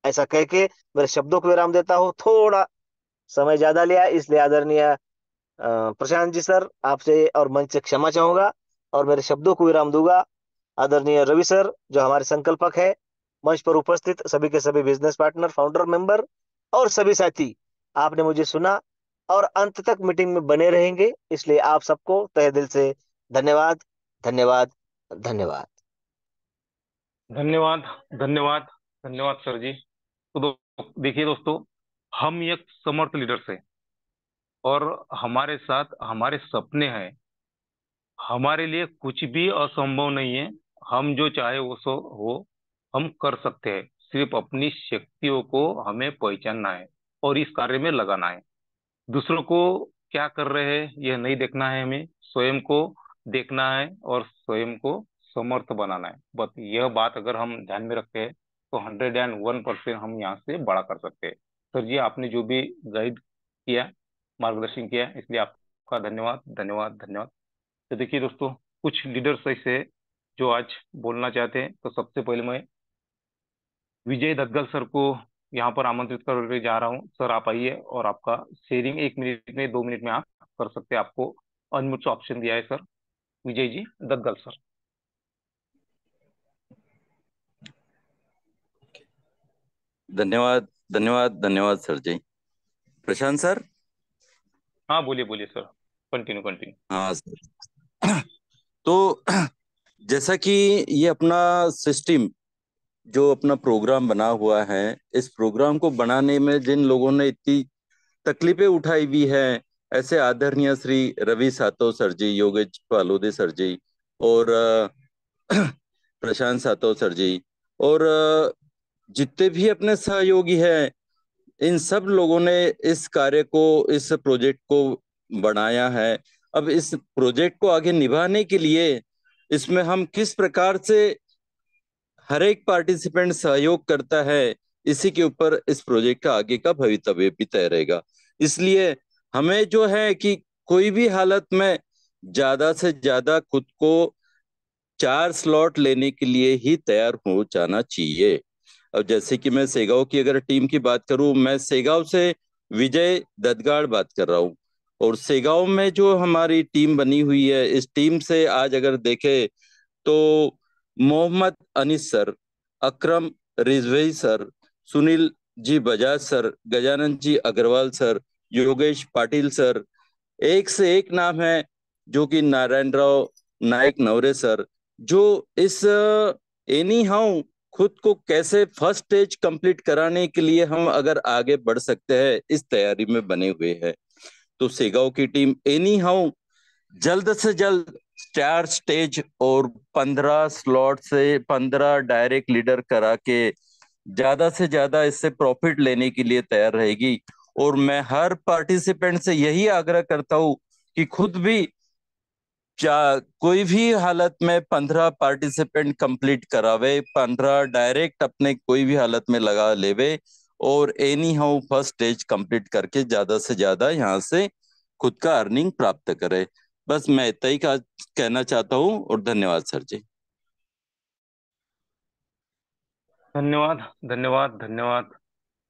[SPEAKER 2] ऐसा कह के मेरे शब्दों को विराम देता हूँ। थोड़ा समय ज्यादा लिया, इसलिए आदरणीय प्रशांत जी सर, आपसे और मंच से क्षमा चाहूंगा और मेरे शब्दों को विराम दूंगा। आदरणीय रवि सर, जो हमारे संकल्पक है, मंच पर उपस्थित सभी के सभी बिजनेस पार्टनर, फाउंडर, मेंबर और सभी साथी, आपने मुझे सुना और अंत तक मीटिंग में बने रहेंगे, इसलिए आप सबको तहे दिल से धन्यवाद, धन्यवाद, धन्यवाद।
[SPEAKER 1] धन्यवाद। धन्यवाद। धन्यवाद सर जी। तो देखिए दोस्तों, हम एक समर्थ लीडर्स हैं और हमारे साथ हमारे सपने हैं। हमारे लिए कुछ भी असंभव नहीं है। हम जो चाहे वो सो हो, हम कर सकते हैं। सिर्फ अपनी शक्तियों को हमें पहचानना है और इस कार्य में लगाना है। दूसरों को क्या कर रहे हैं यह नहीं देखना है, हमें स्वयं को देखना है और स्वयं को समर्थ बनाना है। बस यह बात अगर हम ध्यान में रखते हैं तो 101% हम यहाँ से बड़ा कर सकते हैं। सर जी, आपने जो भी गाइड किया, मार्गदर्शन किया, इसलिए आपका धन्यवाद, धन्यवाद, धन्यवाद। तो देखिए दोस्तों, कुछ लीडर्स ऐसे हैं जो आज बोलना चाहते हैं। तो सबसे पहले मैं विजय दद्गल सर को यहाँ पर आमंत्रित करके जा रहा हूँ। सर आप आइए और आपका शेयरिंग 1 मिनट में, 2 मिनट में आप कर सकते हैं। आपको अनम्यूट ऑप्शन दिया है सर। विजय जी दद्गल सर।
[SPEAKER 3] धन्यवाद, धन्यवाद, धन्यवाद सर जी। प्रशांत सर।
[SPEAKER 1] हाँ बोलिए बोलिए सर, कंटिन्यू कंटिन्यू।
[SPEAKER 3] हाँ सर। तो जैसा कि ये अपना सिस्टम, जो अपना प्रोग्राम बना हुआ है, इस प्रोग्राम को बनाने में जिन लोगों ने इतनी तकलीफें उठाई हुई है, ऐसे आदरणीय श्री रवि सातो सर जी, योगेश पालोदे सर जी और प्रशांत सातो सर जी और जितने भी अपने सहयोगी हैं, इन सब लोगों ने इस कार्य को, इस प्रोजेक्ट को बनाया है। अब इस प्रोजेक्ट को आगे निभाने के लिए इसमें हम किस प्रकार से हर एक पार्टिसिपेंट सहयोग करता है, इसी के ऊपर इस प्रोजेक्ट का आगे का भवितव्य भी तय रहेगा। इसलिए हमें जो है कि कोई भी हालत में ज्यादा से ज्यादा खुद को 4 स्लॉट लेने के लिए ही तैयार हो जाना चाहिए। अब जैसे कि मैं सेगांव की अगर टीम की बात करूं, मैं सेगांव से विजय ददगाड़ बात कर रहा हूं। और सेगांव में जो हमारी टीम बनी हुई है, इस टीम से आज अगर देखें तो मोहम्मद अनीस सर, अकरम Rizvi sir, Sunil ji Bajaj sir, Gajanan ji Agarwal sir, Yogesh Patil sir, एक से एक नाम है, जो कि नारायण राव नायक नवरे सर, जो इस एनी हाउ खुद को कैसे फर्स्ट स्टेज कंप्लीट कराने के लिए हम अगर आगे बढ़ सकते हैं, इस तैयारी में बने हुए हैं। तो सेगांव की टीम एनी हाउ जल्द से जल्द 4 स्टेज और 15 स्लॉट से 15 डायरेक्ट लीडर करा के ज्यादा से ज्यादा इससे प्रॉफिट लेने के लिए तैयार रहेगी। और मैं हर पार्टिसिपेंट से यही आग्रह करता हूं कि खुद भी कोई भी हालत में 15 पार्टिसिपेंट कंप्लीट करावे, 15 डायरेक्ट अपने कोई भी हालत में लगा लेवे और any how first stage complete करके ज्यादा से ज्यादा यहाँ से खुद का अर्निंग प्राप्त करे। बस मैं इतना ही कहना चाहता हूँ और धन्यवाद सर जी।
[SPEAKER 1] धन्यवाद। धन्यवाद। धन्यवाद।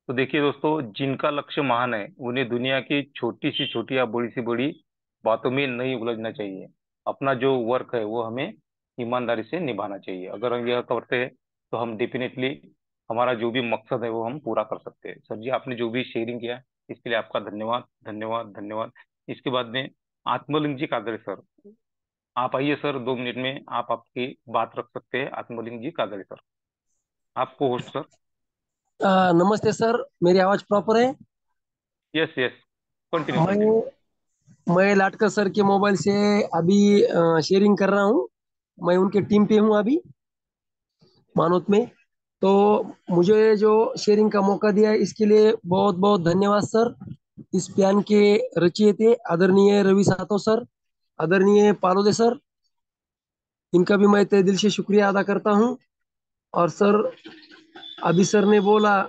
[SPEAKER 1] तो देखिए दोस्तों, जिनका लक्ष्य महान है उन्हें दुनिया की छोटी सी छोटी या बड़ी सी बड़ी बातों में नहीं उलझना चाहिए। अपना जो वर्क है वो हमें ईमानदारी से निभाना चाहिए। अगर हम यह करते हैं तो हम डेफिनेटली हमारा जो भी मकसद है वो हम पूरा कर सकते हैं। सर जी, आपने जो भी शेयरिंग किया इसके लिए आपका धन्यवाद, धन्यवाद, धन्यवाद। इसके बाद में आत्मलिंग जी कादरे सर, आप आइए सर। 2 मिनट में आप आपकी बात रख सकते हैं। आत्मलिंग जी कादरे सर, आपको होस्ट सर।
[SPEAKER 4] नमस्ते सर, मेरी आवाज प्रॉपर है?
[SPEAKER 1] Yes yes, continue continue.
[SPEAKER 4] मैं मैं लाटकर सर के मोबाइल से अभी शेयरिंग कर रहा हूँ। मैं उनके टीम पे हूँ अभी मानवत में। तो मुझे जो शेयरिंग का मौका दिया है इसके लिए बहुत बहुत धन्यवाद सर। इस प्लान के रचयिता आदरणीय रवि सातो सर, आदरणीय पालोदे सर, इनका भी मैं तहे दिल से शुक्रिया अदा करता हूँ। और सर, अभी सर ने बोला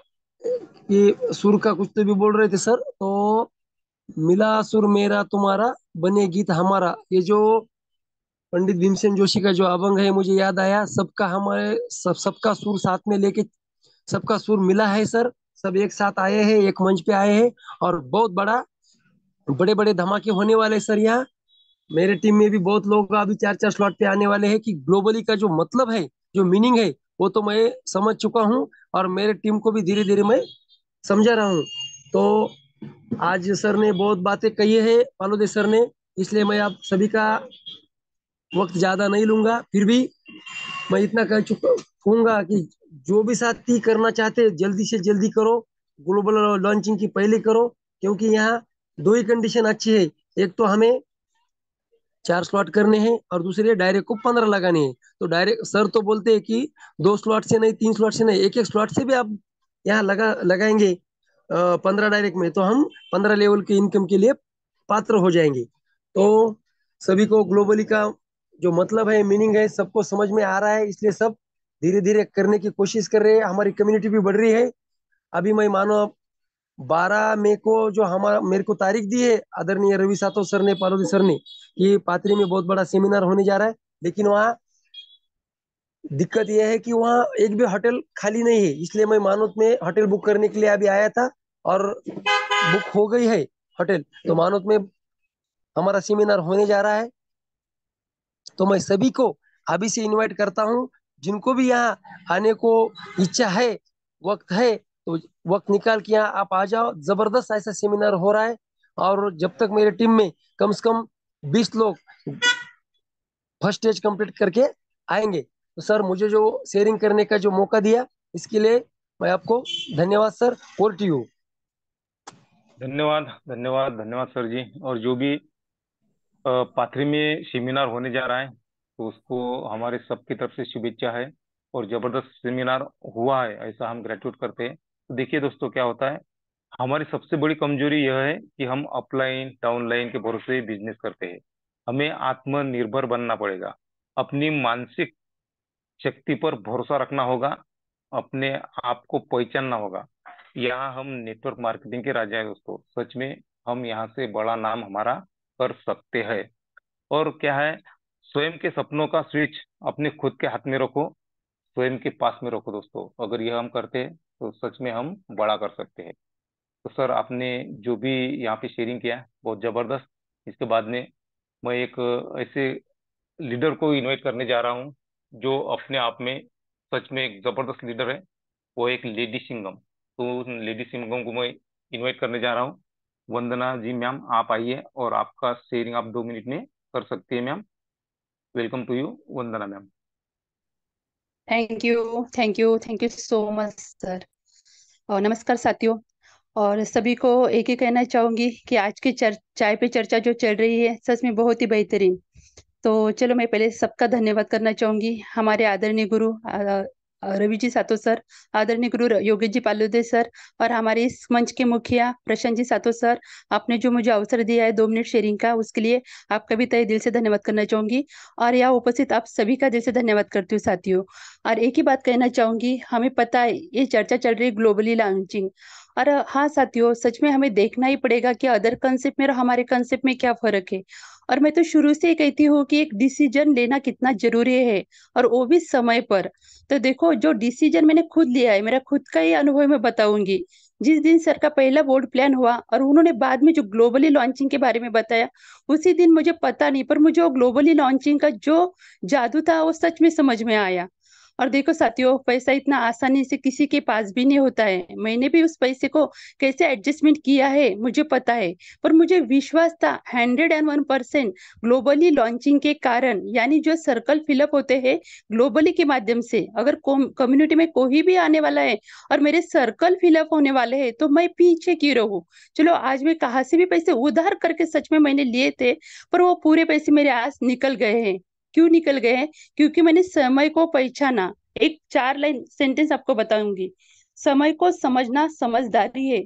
[SPEAKER 4] कि सुर का कुछ तो भी बोल रहे थे सर, तो मिला सुर मेरा तुम्हारा, बने गीत हमारा, ये जो पंडित भीमसेन जोशी का जो अभंग है मुझे याद आया। सबका हमारे सबका सुर साथ में लेके, सबका सुर मिला है सर। सब एक साथ आए हैं, एक मंच पे आए हैं, और बहुत बड़े बड़े धमाके होने वाले हैं सर यहाँ। मेरे टीम में भी बहुत लोग अभी 4-4 स्लॉट पे आने वाले हैं। कि ग्लोबली का जो मतलब है, जो मीनिंग है, वो तो मैं समझ चुका हूँ, और मेरे टीम को भी धीरे धीरे मैं समझा रहा हूँ। तो आज सर ने बहुत बातें कही है, पालोदे सर ने, इसलिए मैं आप सभी का वक्त ज्यादा नहीं लूंगा। फिर भी मैं इतना कह चुका कहूंगा कि जो भी साथी करना चाहते हैं, जल्दी से जल्दी करो। ग्लोबल लॉन्चिंग की पहले करो, क्योंकि यहाँ दो ही कंडीशन अच्छी है। एक तो हमें 4 स्लॉट करने हैं, और दूसरे डायरेक्ट को 15 लगाने हैं। तो डायरेक्ट सर तो बोलते हैं कि 2 स्लॉट से नहीं, 3 स्लॉट से नहीं, एक एक स्लॉट से भी आप यहाँ लगाएंगे 15 डायरेक्ट में, तो हम 15 लेवल के इनकम के लिए पात्र हो जाएंगे। तो सभी को ग्लोबली का जो मतलब है, मीनिंग है, सबको समझ में आ रहा है, इसलिए सब धीरे धीरे करने की कोशिश कर रहे हैं। हमारी कम्युनिटी भी बढ़ रही है। अभी मैं मानो 12 मई को जो हमारा मेरे को तारीख दी है आदरणीय रवि सातो सर ने, पार्वती सर ने, कि पात्री में बहुत बड़ा सेमिनार होने जा रहा है। लेकिन वहाँ दिक्कत यह है कि वहाँ एक भी होटल खाली नहीं है, इसलिए मैं मानोत में होटल बुक करने के लिए अभी आया था, और बुक हो गई है होटल। तो मानोत में हमारा सेमिनार होने जा रहा है। तो मैं सभी को अभी से इनवाइट करता हूँ, जिनको भी यहाँ आने को इच्छा है, वक्त है, तो वक्त निकाल के यहाँ आप आ जाओ। जबरदस्त ऐसा सेमिनार हो रहा है, और जब तक मेरे टीम में कम से कम 20 लोग फर्स्ट स्टेज कंप्लीट करके आएंगे। तो सर, मुझे जो शेयरिंग करने का जो मौका दिया, इसके लिए मैं आपको धन्यवाद सर। Over to you.
[SPEAKER 1] धन्यवाद धन्यवाद धन्यवाद सर जी। और जो भी पाथरी में सेमिनार होने जा रहा है, तो उसको हमारे सबकी तरफ से शुभेच्छा है। और जबरदस्त सेमिनार हुआ है ऐसा हम ग्रेटिट्यूड करते हैं। तो देखिए दोस्तों, क्या होता है, हमारी सबसे बड़ी कमजोरी यह है कि हम अपलाइन डाउनलाइन के भरोसे बिजनेस करते हैं। हमें आत्मनिर्भर बनना पड़ेगा। अपनी मानसिक शक्ति पर भरोसा रखना होगा। अपने आप को पहचानना होगा। यहाँ हम नेटवर्क मार्केटिंग के राजा है दोस्तों, सच में। हम यहाँ से बड़ा नाम हमारा कर सकते हैं। और क्या है, स्वयं के सपनों का स्विच अपने खुद के हाथ में रखो, स्वयं के पास में रखो दोस्तों। अगर यह हम करते हैं तो सच में हम बड़ा कर सकते हैं। तो सर, आपने जो भी यहाँ पे शेयरिंग किया है, बहुत जबरदस्त। इसके बाद में मैं एक ऐसे लीडर को इनवाइट करने जा रहा हूँ जो अपने आप में सच में एक जबरदस्त लीडर है। वो एक लेडी सिंघम। तो उन लेडी सिंघम को मैं इनवाइट करने जा रहा हूँ। वंदना जी मैम, आप आइए और आपका शेयरिंग आप 2 मिनट में कर सकती है ma'am. Welcome to you Vandana ma'am.
[SPEAKER 5] Thank you so much sir. और नमस्कार साथियों। और सभी को एक ही कहना चाहूंगी कि आज की चाय पे चर्चा जो चल रही है, सच में बहुत ही बेहतरीन। तो चलो, मैं पहले सबका धन्यवाद करना चाहूंगी, हमारे आदरणीय गुरु रवि जी सातो सर, आदरणीय गुरु योगेश जी पालोदे सर, और हमारे इस मंच के मुखिया प्रशांत जी सातो सर। आपने जो मुझे अवसर दिया है 2 मिनट शेयरिंग का, उसके लिए आपका भी तहे दिल से धन्यवाद करना चाहूंगी। और यहाँ उपस्थित आप सभी का दिल से धन्यवाद करती हूँ साथियों। और एक ही बात कहना चाहूंगी, हमें पता है ये चर्चा चल रही है ग्लोबली लॉन्चिंग। और हाँ साथियों, सच में हमें देखना ही पड़ेगा कि अदर कंसेप्ट में और हमारे कंसेप्ट में क्या फर्क है। और मैं तो शुरू से ही कहती हूँ कि एक डिसीजन लेना कितना जरूरी है, और वो भी समय पर। तो देखो, जो डिसीजन मैंने खुद लिया है, मेरा खुद का ही अनुभव मैं बताऊंगी। जिस दिन सर का पहला बोर्ड प्लान हुआ और उन्होंने बाद में जो ग्लोबली लॉन्चिंग के बारे में बताया, उसी दिन मुझे पता नहीं, पर मुझे वो ग्लोबली लॉन्चिंग का जो जादू था वो सच में समझ में आया। और देखो साथियों, पैसा इतना आसानी से किसी के पास भी नहीं होता है। मैंने भी उस पैसे को कैसे एडजस्टमेंट किया है मुझे पता है। पर मुझे विश्वास था 101% ग्लोबली लॉन्चिंग के कारण, यानी जो सर्कल फिलअप होते हैं ग्लोबली के माध्यम से, अगर कम्युनिटी में कोई भी आने वाला है और मेरे सर्कल फिलअप होने वाले हैं, तो मैं पीछे क्यों रहूं। चलो, आज मैं कहाँ से भी पैसे उधार करके सच में मैंने लिए थे, पर वो पूरे पैसे मेरे आज निकल गए हैं। क्यों निकल गए हैं? क्योंकि मैंने समय को पहचाना। एक 4 लाइन सेंटेंस आपको बताऊंगी। समय को समझना समझदारी है,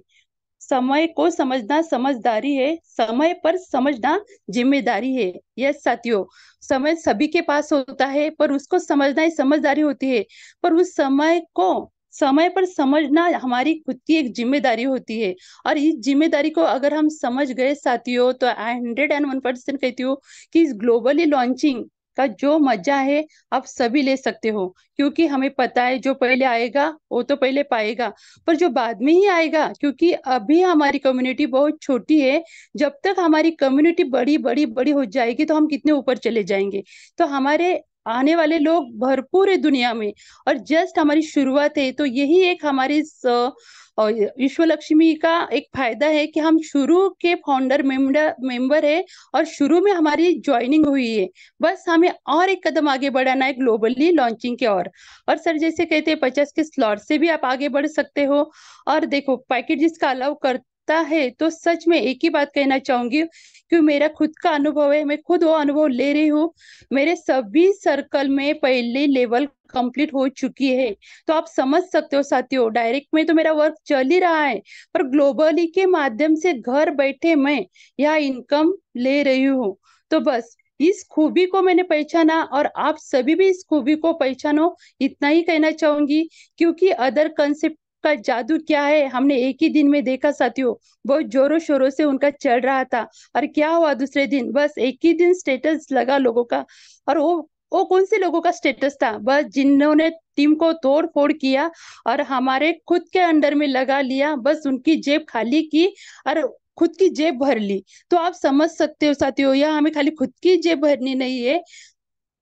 [SPEAKER 5] समय को समझना समझदारी है, समय पर समझना जिम्मेदारी है। यस साथियों, समय सभी के पास होता है, पर उसको समझना ही समझदारी होती है। पर उस समय को समय पर समझना हमारी खुद की एक जिम्मेदारी होती है। और इस जिम्मेदारी को अगर हम समझ गए साथियों, तो 101% कहती हूँ कि इस ग्लोबली लॉन्चिंग का जो मजा है आप सभी ले सकते हो, क्योंकि हमें पता है जो पहले आएगा वो तो पहले पाएगा, पर जो बाद में ही आएगा, क्योंकि अभी हमारी कम्युनिटी बहुत छोटी है, जब तक हमारी कम्युनिटी बड़ी बड़ी बड़ी हो जाएगी तो हम कितने ऊपर चले जाएंगे। तो हमारे आने वाले लोग भरपूर है दुनिया में, और जस्ट हमारी शुरुआत है। तो यही एक हमारी विश्व लक्ष्मी का एक फायदा है कि हम शुरू के फाउंडर मेंबर है, और शुरू में हमारी ज्वाइनिंग हुई है। बस हमें और एक कदम आगे बढ़ाना है ग्लोबली लॉन्चिंग के। और सर जैसे कहते हैं 50 के स्लॉट से भी आप आगे बढ़ सकते हो। और देखो पैकेज जिसका अलाउ करता है, तो सच में एक ही बात कहना चाहूंगी, क्योंकि मेरा खुद का अनुभव है, मैं खुद वो अनुभव ले रही हूँ। मेरे सभी सर्कल में पहले लेवल कंप्लीट हो चुकी है। तो आप समझ सकते हो साथियों, डायरेक्ट में तो मेरा वर्क चल ही रहा है, पर ग्लोबली के माध्यम से घर बैठे मैं यह इनकम ले रही हूँ। तो बस इस खूबी को मैंने पहचाना, और आप सभी भी इस खूबी को पहचानो, इतना ही कहना चाहूंगी। क्योंकि अदर कंसेप्ट का जादू क्या है हमने एक ही दिन में देखा साथियों, बहुत जोरों शोरों से उनका चल रहा था। और क्या हुआ दूसरे दिन, बस एक ही दिन स्टेटस लगा लोगों का। और वो कौन से लोगों का स्टेटस था, बस जिन्होंने टीम को तोड़ फोड़ किया और हमारे खुद के अंडर में लगा लिया, बस उनकी जेब खाली की और खुद की जेब भर ली। तो आप समझ सकते हो साथियों, यह हमें खाली खुद की जेब भरनी नहीं है,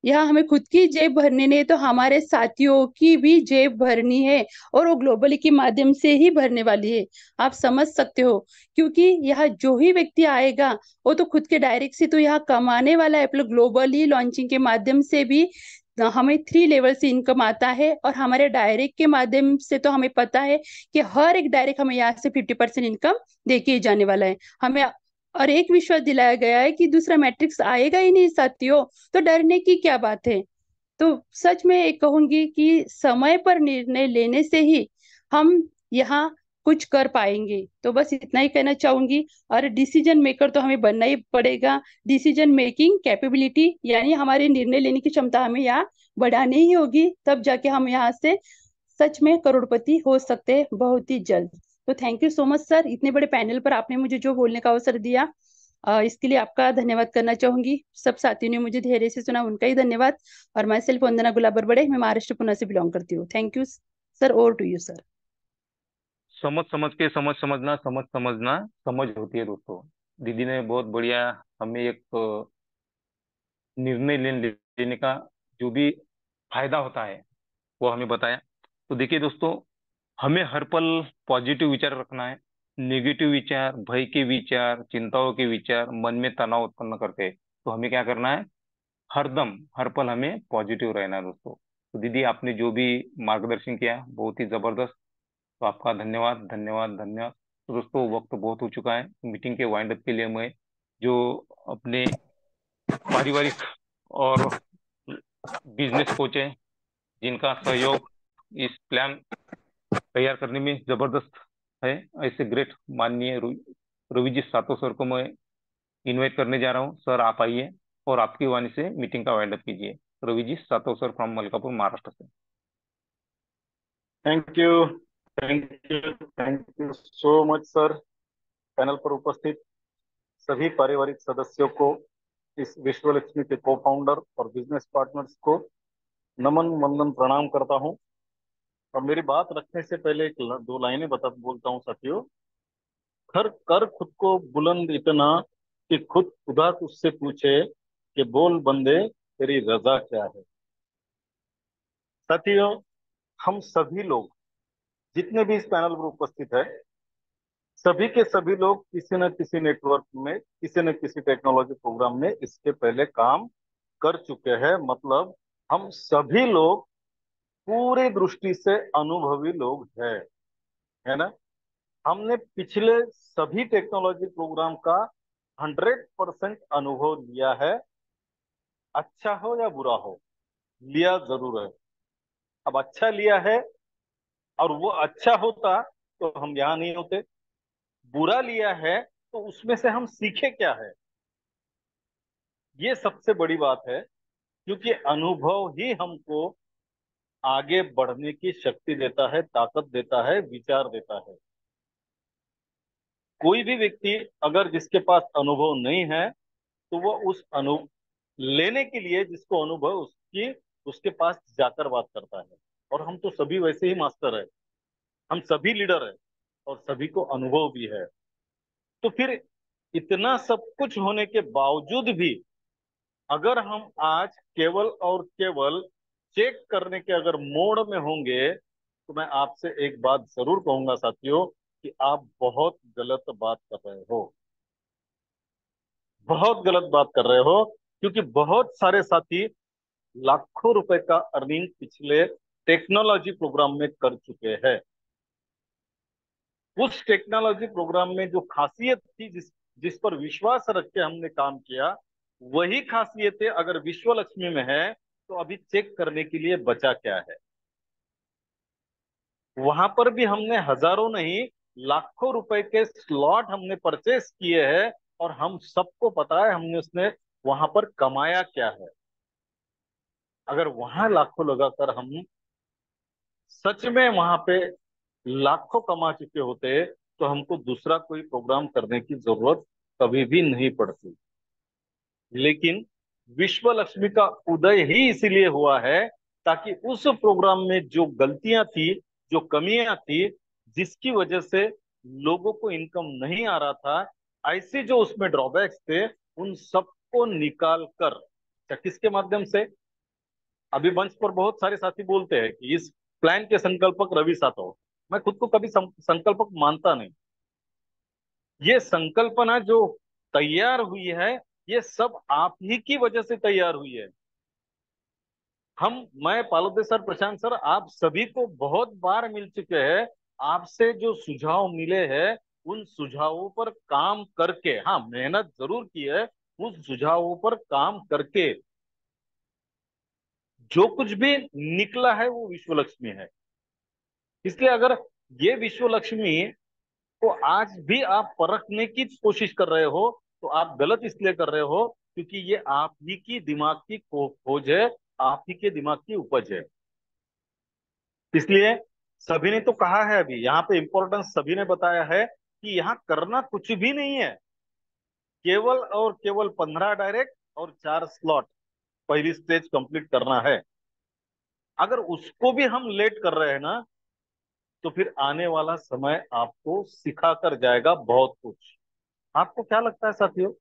[SPEAKER 5] यहाँ हमें खुद की जेब भरनी नहीं, तो हमारे साथियों की भी जेब भरनी है, और वो ग्लोबली के माध्यम से ही भरने वाली है। आप समझ सकते हो, क्योंकि यहाँ जो ही व्यक्ति आएगा वो तो खुद के डायरेक्ट से तो यहाँ कमाने वाला है, ग्लोबली लॉन्चिंग के माध्यम से भी हमें 3 लेवल से इनकम आता है। और हमारे डायरेक्ट के माध्यम से तो हमें पता है कि हर एक डायरेक्ट हमें यहाँ से 50% इनकम देके ही जाने वाला है हमें। और एक विश्वास दिलाया गया है कि दूसरा मैट्रिक्स आएगा ही नहीं साथियों, तो डरने की क्या बात है। तो सच में एक कहूंगी कि समय पर निर्णय लेने से ही हम यहाँ कुछ कर पाएंगे। तो बस इतना ही कहना चाहूंगी। और डिसीजन मेकर तो हमें बनना ही पड़ेगा। डिसीजन मेकिंग कैपेबिलिटी यानी हमारे निर्णय लेने की क्षमता हमें यहाँ बढ़ानी ही होगी, तब जाके हम यहाँ से सच में करोड़पति हो सकते हैं बहुत ही जल्द। तो thank you so much sir, इतने बड़े पैनल पर आपने मुझे जो बोलने का अवसर दिया, इसके लिए आपका धन्यवाद करना चाहूंगी। सब साथियों ने मुझे धैर्य से सुना, उनका ही धन्यवाद। और मैं सेल्फ वंदना गुलाबर बड़े, मैं महाराष्ट्र पुणे से बिलोंग करती हूँ। Thank you sir, over to you sir.
[SPEAKER 1] समझ समझ के समझ समझना, समझ समझना समझ होती है दोस्तों। दीदी ने बहुत बढ़िया हमें एक निर्णय लेने का जो भी फायदा होता है वो हमें बताया। तो देखिए दोस्तों, हमें हर पल पॉजिटिव विचार रखना है। नेगेटिव विचार, भय के विचार, चिंताओं के विचार मन में तनाव उत्पन्न करते हैं। तो हमें क्या करना है, हरदम हर पल हमें पॉजिटिव रहना है दोस्तों। तो दीदी आपने जो भी मार्गदर्शन किया बहुत ही जबरदस्त। तो आपका धन्यवाद धन्यवाद धन्यवाद। तो दोस्तों वक्त बहुत हो चुका है, मीटिंग के वाइंड अप के लिए मैं जो अपने पारिवारिक और बिजनेस कोच है जिनका सहयोग इस प्लान तैयार करने में जबरदस्त है, ऐसे ग्रेट माननीय रवि जी सातो सर को मैं इनवाइट करने जा रहा हूँ। सर आप आइए और आपकी वाणी से मीटिंग का वाइंड अप कीजिए। रवि जी सातो सर फ्रॉम मलकापुर महाराष्ट्र से।
[SPEAKER 6] Thank you, thank you so much sir. Panel पर उपस्थित सभी पारिवारिक सदस्यों को, इस विश्व लक्ष्मी के को फाउंडर और बिजनेस पार्टनर्स को नमन वंदन प्रणाम करता हूं। और मेरी बात रखने से पहले दो लाइनें बोलता हूं साथियों। कर कर खुद को बुलंद इतना कि खुद खुदा तुझसे पूछे कि बोल बंदे तेरी रजा क्या है। साथियों, हम सभी लोग जितने भी इस पैनल पर उपस्थित है, सभी के सभी लोग किसी न किसी नेटवर्क में, किसी न किसी टेक्नोलॉजी प्रोग्राम में इसके पहले काम कर चुके हैं। मतलब हम सभी लोग पूरी दृष्टि से अनुभवी लोग हैं, है ना। हमने पिछले सभी टेक्नोलॉजी प्रोग्राम का 100% अनुभव लिया है, अच्छा हो या बुरा हो, लिया जरूर है। अब अच्छा लिया है, और वो अच्छा होता तो हम यहाँ नहीं होते। बुरा लिया है तो उसमें से हम सीखे क्या है, ये सबसे बड़ी बात है। क्योंकि अनुभव ही हमको आगे बढ़ने की शक्ति देता है, ताकत देता है, विचार देता है। कोई भी व्यक्ति अगर जिसके पास अनुभव नहीं है तो वो उस अनुभव लेने के लिए जिसको अनुभव उसकी उसके पास जाकर बात करता है। और हम तो सभी वैसे ही मास्टर है, हम सभी लीडर है और सभी को अनुभव भी है। तो फिर इतना सब कुछ होने के बावजूद भी अगर हम आज केवल और केवल चेक करने के अगर मोड में होंगे तो मैं आपसे एक बात जरूर कहूंगा साथियों कि आप बहुत गलत बात कर रहे हो, बहुत गलत बात कर रहे हो। क्योंकि बहुत सारे साथी लाखों रुपए का अर्निंग पिछले टेक्नोलॉजी प्रोग्राम में कर चुके हैं। उस टेक्नोलॉजी प्रोग्राम में जो खासियत थी, जिस जिस पर विश्वास रख के हमने काम किया, वही खासियतें अगर विश्व लक्ष्मी में है तो अभी चेक करने के लिए बचा क्या है। वहां पर भी हमने हजारों नहीं लाखों रुपए के स्लॉट हमने परचेस किए हैं और हम सबको पता है हमने उसने वहां पर कमाया क्या है। अगर वहां लाखों लगाकर हम सच में वहां पे लाखों कमा चुके होते तो हमको दूसरा कोई प्रोग्राम करने की जरूरत कभी भी नहीं पड़ती। लेकिन विश्व लक्ष्मी का उदय ही इसीलिए हुआ है ताकि उस प्रोग्राम में जो गलतियां थी, जो कमियां थी, जिसकी वजह से लोगों को इनकम नहीं आ रहा था, ऐसे जो उसमें ड्रॉबैक्स थे, उन सबको निकाल कर किसके माध्यम से, अभी मंच पर बहुत सारे साथी बोलते हैं कि इस प्लान के संकल्पक रवि सातव। मैं खुद को कभी संकल्पक मानता नहीं। ये संकल्पना जो तैयार हुई है ये सब आप ही की वजह से तैयार हुई है। मैं पालोदे सर, प्रशांत सर, आप सभी को बहुत बार मिल चुके हैं। आपसे जो सुझाव मिले हैं उन सुझावों पर काम करके, हाँ मेहनत जरूर की है, उन सुझावों पर काम करके जो कुछ भी निकला है वो विश्व लक्ष्मी है। इसलिए अगर ये विश्व लक्ष्मी को आज भी आप परखने की कोशिश कर रहे हो तो आप गलत इसलिए कर रहे हो क्योंकि ये आप ही की दिमाग की खोज है, आप ही के दिमाग की उपज है। इसलिए सभी ने तो कहा है, अभी यहाँ पे इंपॉर्टेंस सभी ने बताया है कि यहाँ करना कुछ भी नहीं है, केवल और केवल 15 डायरेक्ट और 4 स्लॉट पहली स्टेज कंप्लीट करना है। अगर उसको भी हम लेट कर रहे हैं ना तो फिर आने वाला समय आपको सिखा कर जाएगा बहुत कुछ। आपको क्या लगता है साथियों,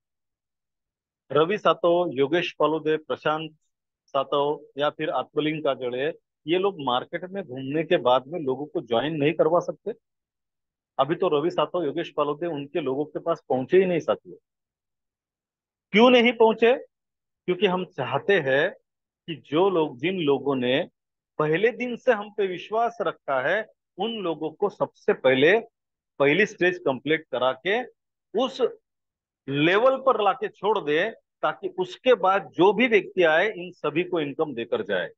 [SPEAKER 6] रवि सातव, योगेश पालुदे, प्रशांत सातव या फिर आत्मलिंग काजड़े, ये लोग मार्केट में घूमने के बाद में लोगों को ज्वाइन नहीं करवा सकते? अभी तो रवि सातव, योगेश पालुदे उनके लोगों के पास पहुंचे ही नहीं साथियों। क्यों नहीं पहुंचे? क्योंकि हम चाहते हैं कि जो लोग, जिन लोगों ने पहले दिन से हम पे विश्वास रखा है, उन लोगों को सबसे पहले पहली स्टेज कंप्लीट करा के उस लेवल पर लाके छोड़ दे ताकि उसके बाद जो भी व्यक्ति आए इन सभी को इनकम देकर जाए।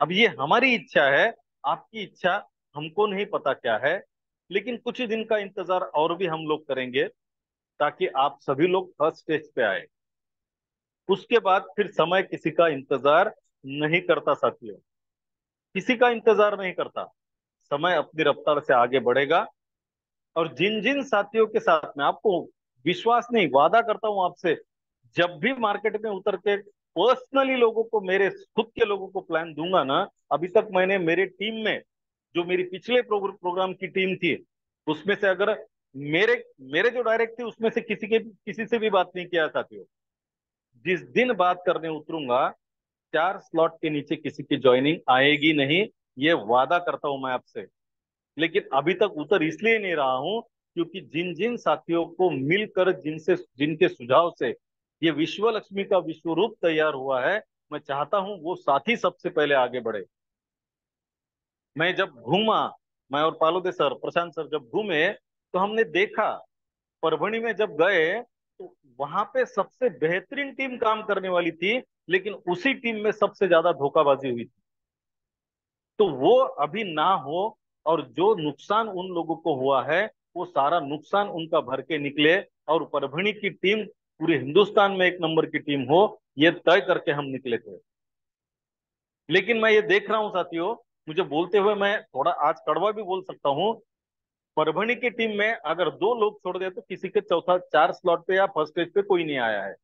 [SPEAKER 6] अब ये हमारी इच्छा है, आपकी इच्छा हमको नहीं पता क्या है, लेकिन कुछ ही दिन का इंतजार और भी हम लोग करेंगे ताकि आप सभी लोग फर्स्ट स्टेज पे आए। उसके बाद फिर समय किसी का इंतजार नहीं करता साथियों, किसी का इंतजार नहीं करता। समय अपनी रफ्तार से आगे बढ़ेगा। और जिन जिन साथियों के साथ में आपको विश्वास नहीं, वादा करता हूं आपसे, जब भी मार्केट में उतर के पर्सनली लोगों को, मेरे खुद के लोगों को प्लान दूंगा ना, अभी तक मैंने मेरे टीम में जो मेरी पिछले प्रोग्राम की टीम थी उसमें से अगर मेरे मेरे जो डायरेक्ट थे उसमें से किसी से भी बात नहीं किया साथियों। जिस दिन बात करने उतरूंगा 4 स्लॉट के नीचे किसी की ज्वाइनिंग आएगी नहीं, ये वादा करता हूं मैं आपसे। लेकिन अभी तक उतर इसलिए नहीं रहा हूं क्योंकि जिन जिन साथियों को मिलकर, जिनसे, जिनके सुझाव से ये विश्व लक्ष्मी का विश्व रूप तैयार हुआ है, मैं चाहता हूं वो साथी सबसे पहले आगे बढ़े। मैं जब घूमा, मैं और पालोदे सर, प्रशांत सर जब घूमे तो हमने देखा, परभणी में जब गए तो वहां पे सबसे बेहतरीन टीम काम करने वाली थी, लेकिन उसी टीम में सबसे ज्यादा धोखाबाजी हुई थी। तो वो अभी ना हो और जो नुकसान उन लोगों को हुआ है वो सारा नुकसान उनका भर के निकले और परभणी की टीम पूरे हिंदुस्तान में एक नंबर की टीम हो, ये तय करके हम निकले थे। लेकिन मैं ये देख रहा हूँ साथियों, मुझे बोलते हुए मैं थोड़ा आज कड़वा भी बोल सकता हूँ, परभणी की टीम में अगर दो लोग छोड़ दे तो किसी के चौथा चार स्लॉट पे या फर्स्ट स्टेज पे कोई नहीं आया है,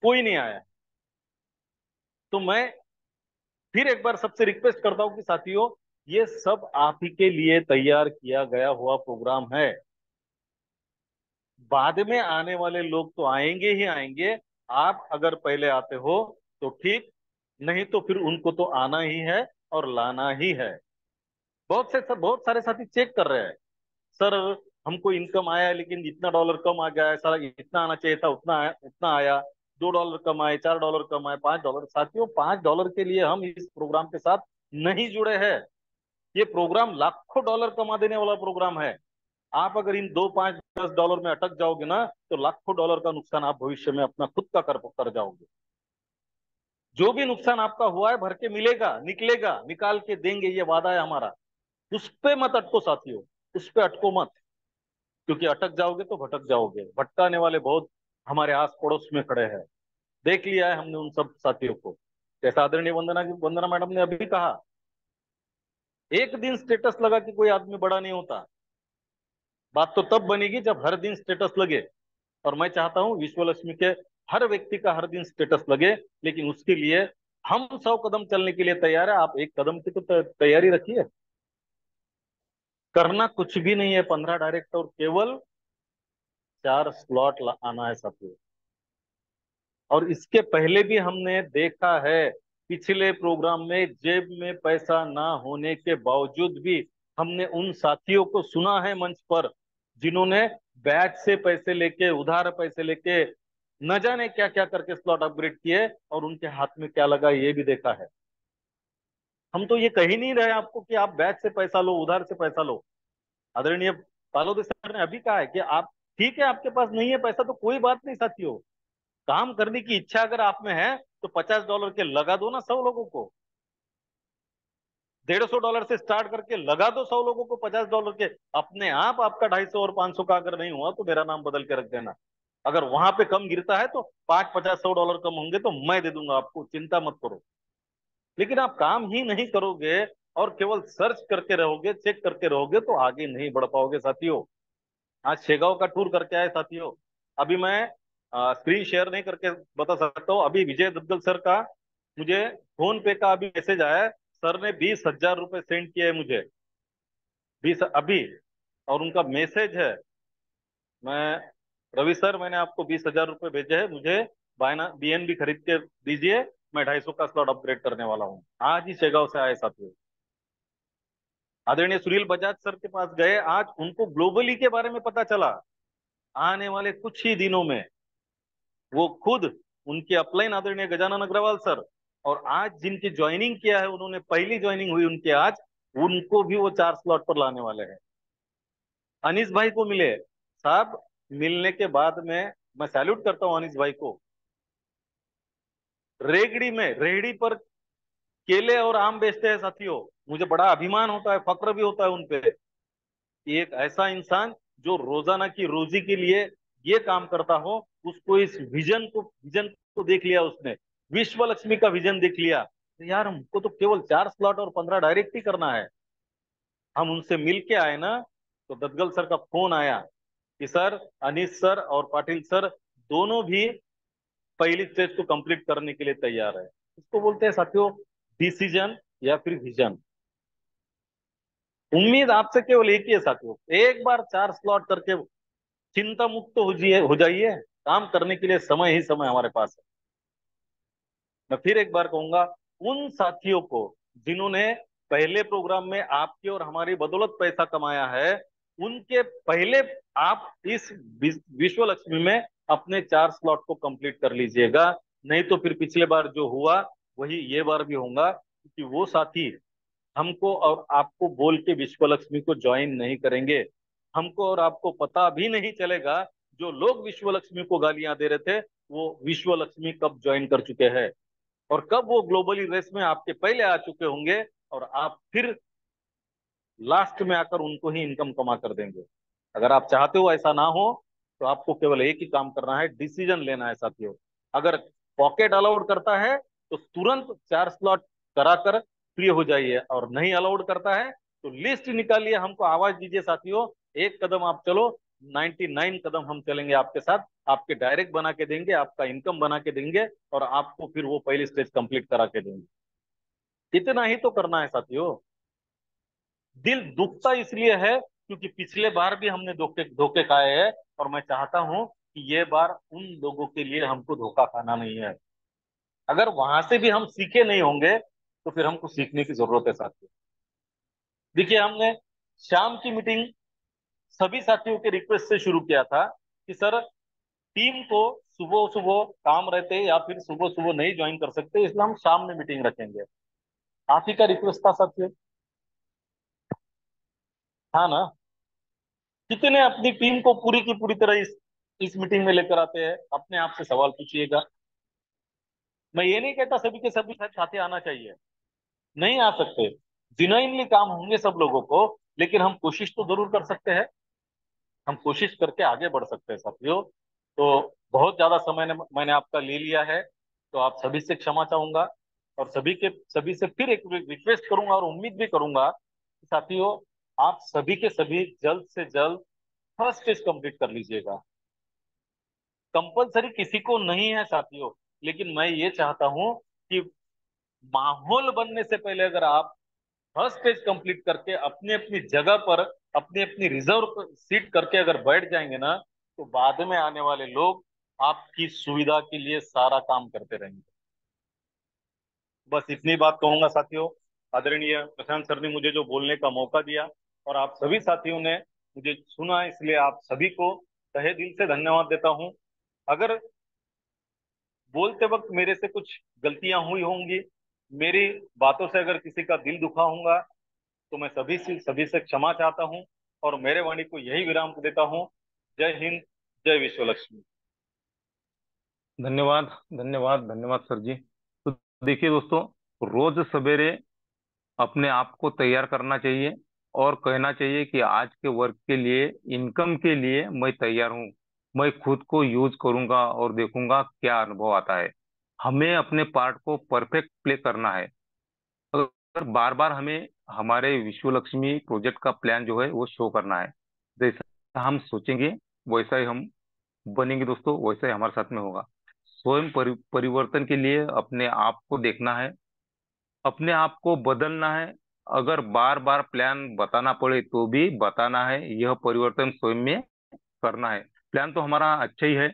[SPEAKER 6] कोई नहीं आया है। तो मैं फिर एक बार सबसे रिक्वेस्ट करता हूं कि साथियों, ये सब आप ही के लिए तैयार किया गया हुआ प्रोग्राम है। बाद में आने वाले लोग तो आएंगे ही आएंगे। आप अगर पहले आते हो तो ठीक, नहीं तो फिर उनको तो आना ही है और लाना ही है। बहुत सारे साथी चेक कर रहे हैं, सर हमको इनकम आया है लेकिन इतना डॉलर कम आ गया है, सर इतना आना चाहिए था उतना आया, $2 कम आए, $4 कम आए, $5। साथियों, $5 के लिए हम इस प्रोग्राम के साथ नहीं जुड़े हैं। ये प्रोग्राम लाखों डॉलर कमा देने वाला प्रोग्राम है। आप अगर इन 2, 5, 10 डॉलर में अटक जाओगे ना, तो लाखों डॉलर का नुकसान आप भविष्य में अपना खुद का कर जाओगे। जो भी नुकसान आपका हुआ है भर के मिलेगा, निकलेगा, निकाल के देंगे, ये वादा है हमारा। उस पे मत अटको साथियों, उस पे अटको मत, क्योंकि अटक जाओगे तो भटक जाओगे। भटकाने वाले बहुत हमारे आस पड़ोस में खड़े हैं, देख लिया है हमने उन सब साथियों को। जैसा आदरणीय वंदना मैडम ने अभी कहा, एक दिन स्टेटस लगा कि कोई आदमी बड़ा नहीं होता। बात तो तब बनेगी जब हर दिन स्टेटस लगे, और मैं चाहता हूं विश्व लक्ष्मी के हर व्यक्ति का हर दिन स्टेटस लगे। लेकिन उसके लिए हम 100 कदम चलने के लिए तैयार है, आप एक कदम की तो तैयारी रखिए। करना कुछ भी नहीं है, 15 डायरेक्ट और केवल 4 स्लॉट आना है साथियों। और इसके पहले भी हमने देखा है, पिछले प्रोग्राम में जेब में पैसा ना होने के बावजूद भी हमने उन साथियों को सुना है मंच पर, जिन्होंने बैच से पैसे लेके, उधार पैसे लेके, न जाने क्या क्या करके स्लॉट अपग्रेड किए, और उनके हाथ में क्या लगा ये भी देखा है। हम तो ये कह ही नहीं रहे आपको कि आप बैच से पैसा लो, उधार से पैसा लो। आदरणीय पालोदे सर ने अभी कहा है कि आप, ठीक है आपके पास नहीं है पैसा तो कोई बात नहीं साथियों, काम करने की इच्छा अगर आप में है तो $50 के लगा दो ना 100 लोगों को। $150 से स्टार्ट करके लगा दो 100 लोगों को $50 के। अपने आप आपका 250 और 500 का अगर नहीं हुआ तो मेरा नाम बदल के रख देना। अगर वहां पे कम गिरता है तो 5, 50, $100 कम होंगे तो मैं दे दूंगा आपको, चिंता मत करो। लेकिन आप काम ही नहीं करोगे और केवल सर्च करके रहोगे, चेक करके रहोगे, तो आगे नहीं बढ़ पाओगे साथियों। आज शेगांव का टूर करके आए साथियों। अभी मैं स्क्रीन शेयर नहीं करके बता सकता हूँ, अभी विजय दुग्गल सर का मुझे फोन पे का अभी मैसेज आया है, सर ने 20,000 रुपए सेंड किए हैं मुझे, 20 अभी। और उनका मैसेज है, मैं, रवि सर मैंने आपको 20,000 रुपए भेजे हैं, मुझे बायना BNB खरीद के दीजिए, मैं 250 का स्लॉट अपग्रेड करने वाला हूँ। आज ही शेगांव से आए साथियों। आदरणीय सुनील बजाज सर के पास गए, आज उनको ग्लोबली के बारे में पता चला। आने वाले कुछ ही दिनों में वो खुद, उनके अपलाइन आदरणीय गजानन अग्रवाल सर, और आज जिनकी ज्वाइनिंग किया है, उन्होंने पहली ज्वाइनिंग हुई उनके आज, उनको भी वो 4 स्लॉट पर लाने वाले हैं। अनीस भाई को मिले साहब, मिलने के बाद में मैं सैल्यूट करता हूं अनीस भाई को। रेगड़ी में रेहड़ी पर केले और आम बेचते हैं साथियों, मुझे बड़ा अभिमान होता है, फक्र भी होता है उनपे। एक ऐसा इंसान जो रोजाना की रोजी के लिए ये काम करता हो, उसको इस विजन को देख लिया उसने, विश्व लक्ष्मी का विजन देख लिया, तो यार हमको तो केवल 4 स्लॉट और 15 डायरेक्ट ही करना है। हम उनसे मिल के आए ना, तो दत्तगल सर का फोन आया कि सर, अनीस सर और पाटिल सर दोनों भी पहली स्टेज को कंप्लीट करने के लिए तैयार है। इसको बोलते हैं साथियों डिसीजन या फिर विजन। उम्मीद आपसे केवल एक ही है साथियों, एक बार 4 स्लॉट करके चिंता मुक्त हो जाइए, काम करने के लिए समय ही समय हमारे पास है। मैं फिर एक बार कहूंगा, उन साथियों को जिन्होंने पहले प्रोग्राम में आपकी और हमारी बदौलत पैसा कमाया है, उनके पहले आप इस विश्व लक्ष्मी में अपने 4 स्लॉट को कंप्लीट कर लीजिएगा। नहीं तो फिर पिछले बार जो हुआ वही ये बार भी होगा, क्योंकि वो साथी हमको और आपको बोल के विश्व लक्ष्मी को ज्वाइन नहीं करेंगे। हमको और आपको पता भी नहीं चलेगा, जो लोग विश्व लक्ष्मी को गालियां दे रहे थे वो विश्व लक्ष्मी कब ज्वाइन कर चुके हैं, और कब वो ग्लोबली रेस में आपके पहले आ चुके होंगे, और आप फिर लास्ट में आकर उनको ही इनकम कमा कर देंगे। अगर आप चाहते हो ऐसा ना हो, तो आपको केवल एक ही काम करना है, डिसीजन लेना है साथियों। अगर पॉकेट अलाउड करता है तो तुरंत 4 स्लॉट कराकर फ्री हो जाइए, और नहीं अलाउड करता है तो लिस्ट निकालिए, हमको आवाज दीजिए साथियों, एक कदम आप चलो, 99 कदम हम चलेंगे आपके साथ, आपके डायरेक्ट बना के देंगे, आपका इनकम बना के देंगे, और आपको फिर वो पहली स्टेज कंप्लीट करा के देंगे। इतना ही तो करना है साथियों। दिल दुखता इसलिए है क्योंकि पिछले बार भी हमने धोखे धोखे खाए हैं, और मैं चाहता हूं कि ये बार उन लोगों के लिए हमको धोखा खाना नहीं है। अगर वहां से भी हम सीखे नहीं होंगे तो फिर हमको सीखने की जरूरत है साथियों। देखिए, हमने शाम की मीटिंग सभी साथियों के रिक्वेस्ट से शुरू किया था कि सर, टीम को सुबह सुबह काम रहते या फिर सुबह सुबह नहीं ज्वाइन कर सकते, इसलिए हम शाम में मीटिंग रखेंगे। आप ही का रिक्वेस्ट था साथियों, हाँ ना? कितने अपनी टीम को पूरी की पूरी तरह इस मीटिंग में लेकर आते हैं? अपने आप से सवाल पूछिएगा। मैं ये नहीं कहता सभी के सभी साथी आना चाहिए, नहीं आ सकते, जिन्हें काम होंगे सब लोगों को, लेकिन हम कोशिश तो जरूर कर सकते हैं, हम कोशिश करके आगे बढ़ सकते हैं साथियों। तो बहुत ज्यादा समय मैंने आपका ले लिया है, तो आप सभी से क्षमा चाहूंगा, और सभी से फिर एक रिक्वेस्ट करूंगा और उम्मीद भी करूंगा कि साथियों, आप सभी के सभी जल्द से जल्द फर्स्ट स्टेज कंप्लीट कर लीजिएगा। कंपलसरी किसी को नहीं है साथियों, लेकिन मैं ये चाहता हूं कि माहौल बनने से पहले अगर आप फर्स्ट स्टेज कंप्लीट करके अपनी अपनी जगह पर अपनी अपनी रिजर्व सीट करके अगर बैठ जाएंगे ना, तो बाद में आने वाले लोग आपकी सुविधा के लिए सारा काम करते रहेंगे। बस इतनी बात कहूंगा साथियों। आदरणीय प्रशांत सर ने मुझे जो बोलने का मौका दिया, और आप सभी साथियों ने मुझे सुना, इसलिए आप सभी को तहे दिल से धन्यवाद देता हूं। अगर बोलते वक्त मेरे से कुछ गलतियां हुई होंगी, मेरी बातों से अगर किसी का दिल दुखा होगा, तो मैं सभी से क्षमा चाहता हूं, और मेरे वाणी को यही विराम देता हूं। जय हिंद, जय विश्व लक्ष्मी।
[SPEAKER 1] धन्यवाद, धन्यवाद, धन्यवाद सर जी। तो देखिए दोस्तों, रोज सवेरे अपने आप को तैयार करना चाहिए और कहना चाहिए कि आज के वर्क के लिए, इनकम के लिए मैं तैयार हूँ। मैं खुद को यूज करूंगा और देखूंगा क्या अनुभव आता है। हमें अपने पार्ट को परफेक्ट प्ले करना है। अगर बार बार हमें हमारे विश्व लक्ष्मी प्रोजेक्ट का प्लान जो है वो शो करना है, जैसा हम सोचेंगे वैसा ही हम बनेंगे दोस्तों, वैसा ही हमारे साथ में होगा। स्वयं परिवर्तन के लिए अपने आप को देखना है, अपने आप को बदलना है। अगर बार बार प्लान बताना पड़े तो भी बताना है, यह परिवर्तन स्वयं में करना है। प्लान तो हमारा अच्छा ही है,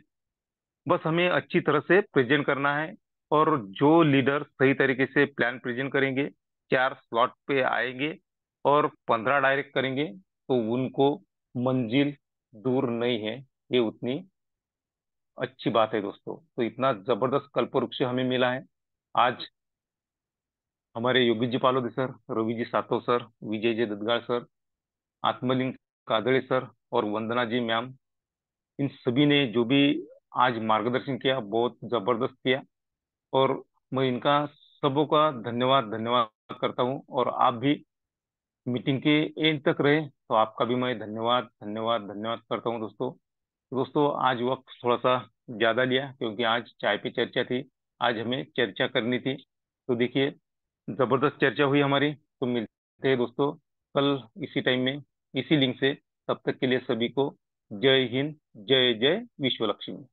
[SPEAKER 1] बस हमें अच्छी तरह से प्रेजेंट करना है। और जो लीडर सही तरीके से प्लान प्रेजेंट करेंगे, 4 स्लॉट पे आएंगे और 15 डायरेक्ट करेंगे, तो उनको मंजिल दूर नहीं है। ये उतनी अच्छी बात है दोस्तों। तो इतना जबरदस्त कल्पवृक्ष हमें मिला है आज। हमारे Yogi ji पालोदी sir, Ravi ji Satav sir, Vijay ji ददगाड़ sir, Atmalinga कादड़े sir और वंदना जी मैम, इन सभी ने जो भी आज मार्गदर्शन किया, बहुत जबरदस्त किया। और मैं इनका सबों का धन्यवाद धन्यवाद करता हूँ। और आप भी मीटिंग के एंड तक रहे, तो आपका भी मैं धन्यवाद धन्यवाद धन्यवाद करता हूँ दोस्तों। दोस्तों, आज वक्त थोड़ा सा ज्यादा लिया क्योंकि आज चाय पे चर्चा थी, आज हमें चर्चा करनी थी। तो देखिए, जबरदस्त चर्चा हुई हमारी। तो मिलते हैं दोस्तों कल इसी टाइम में, इसी लिंक से। तब तक के लिए सभी को जय हिंद, जय जय विश्व लक्ष्मी।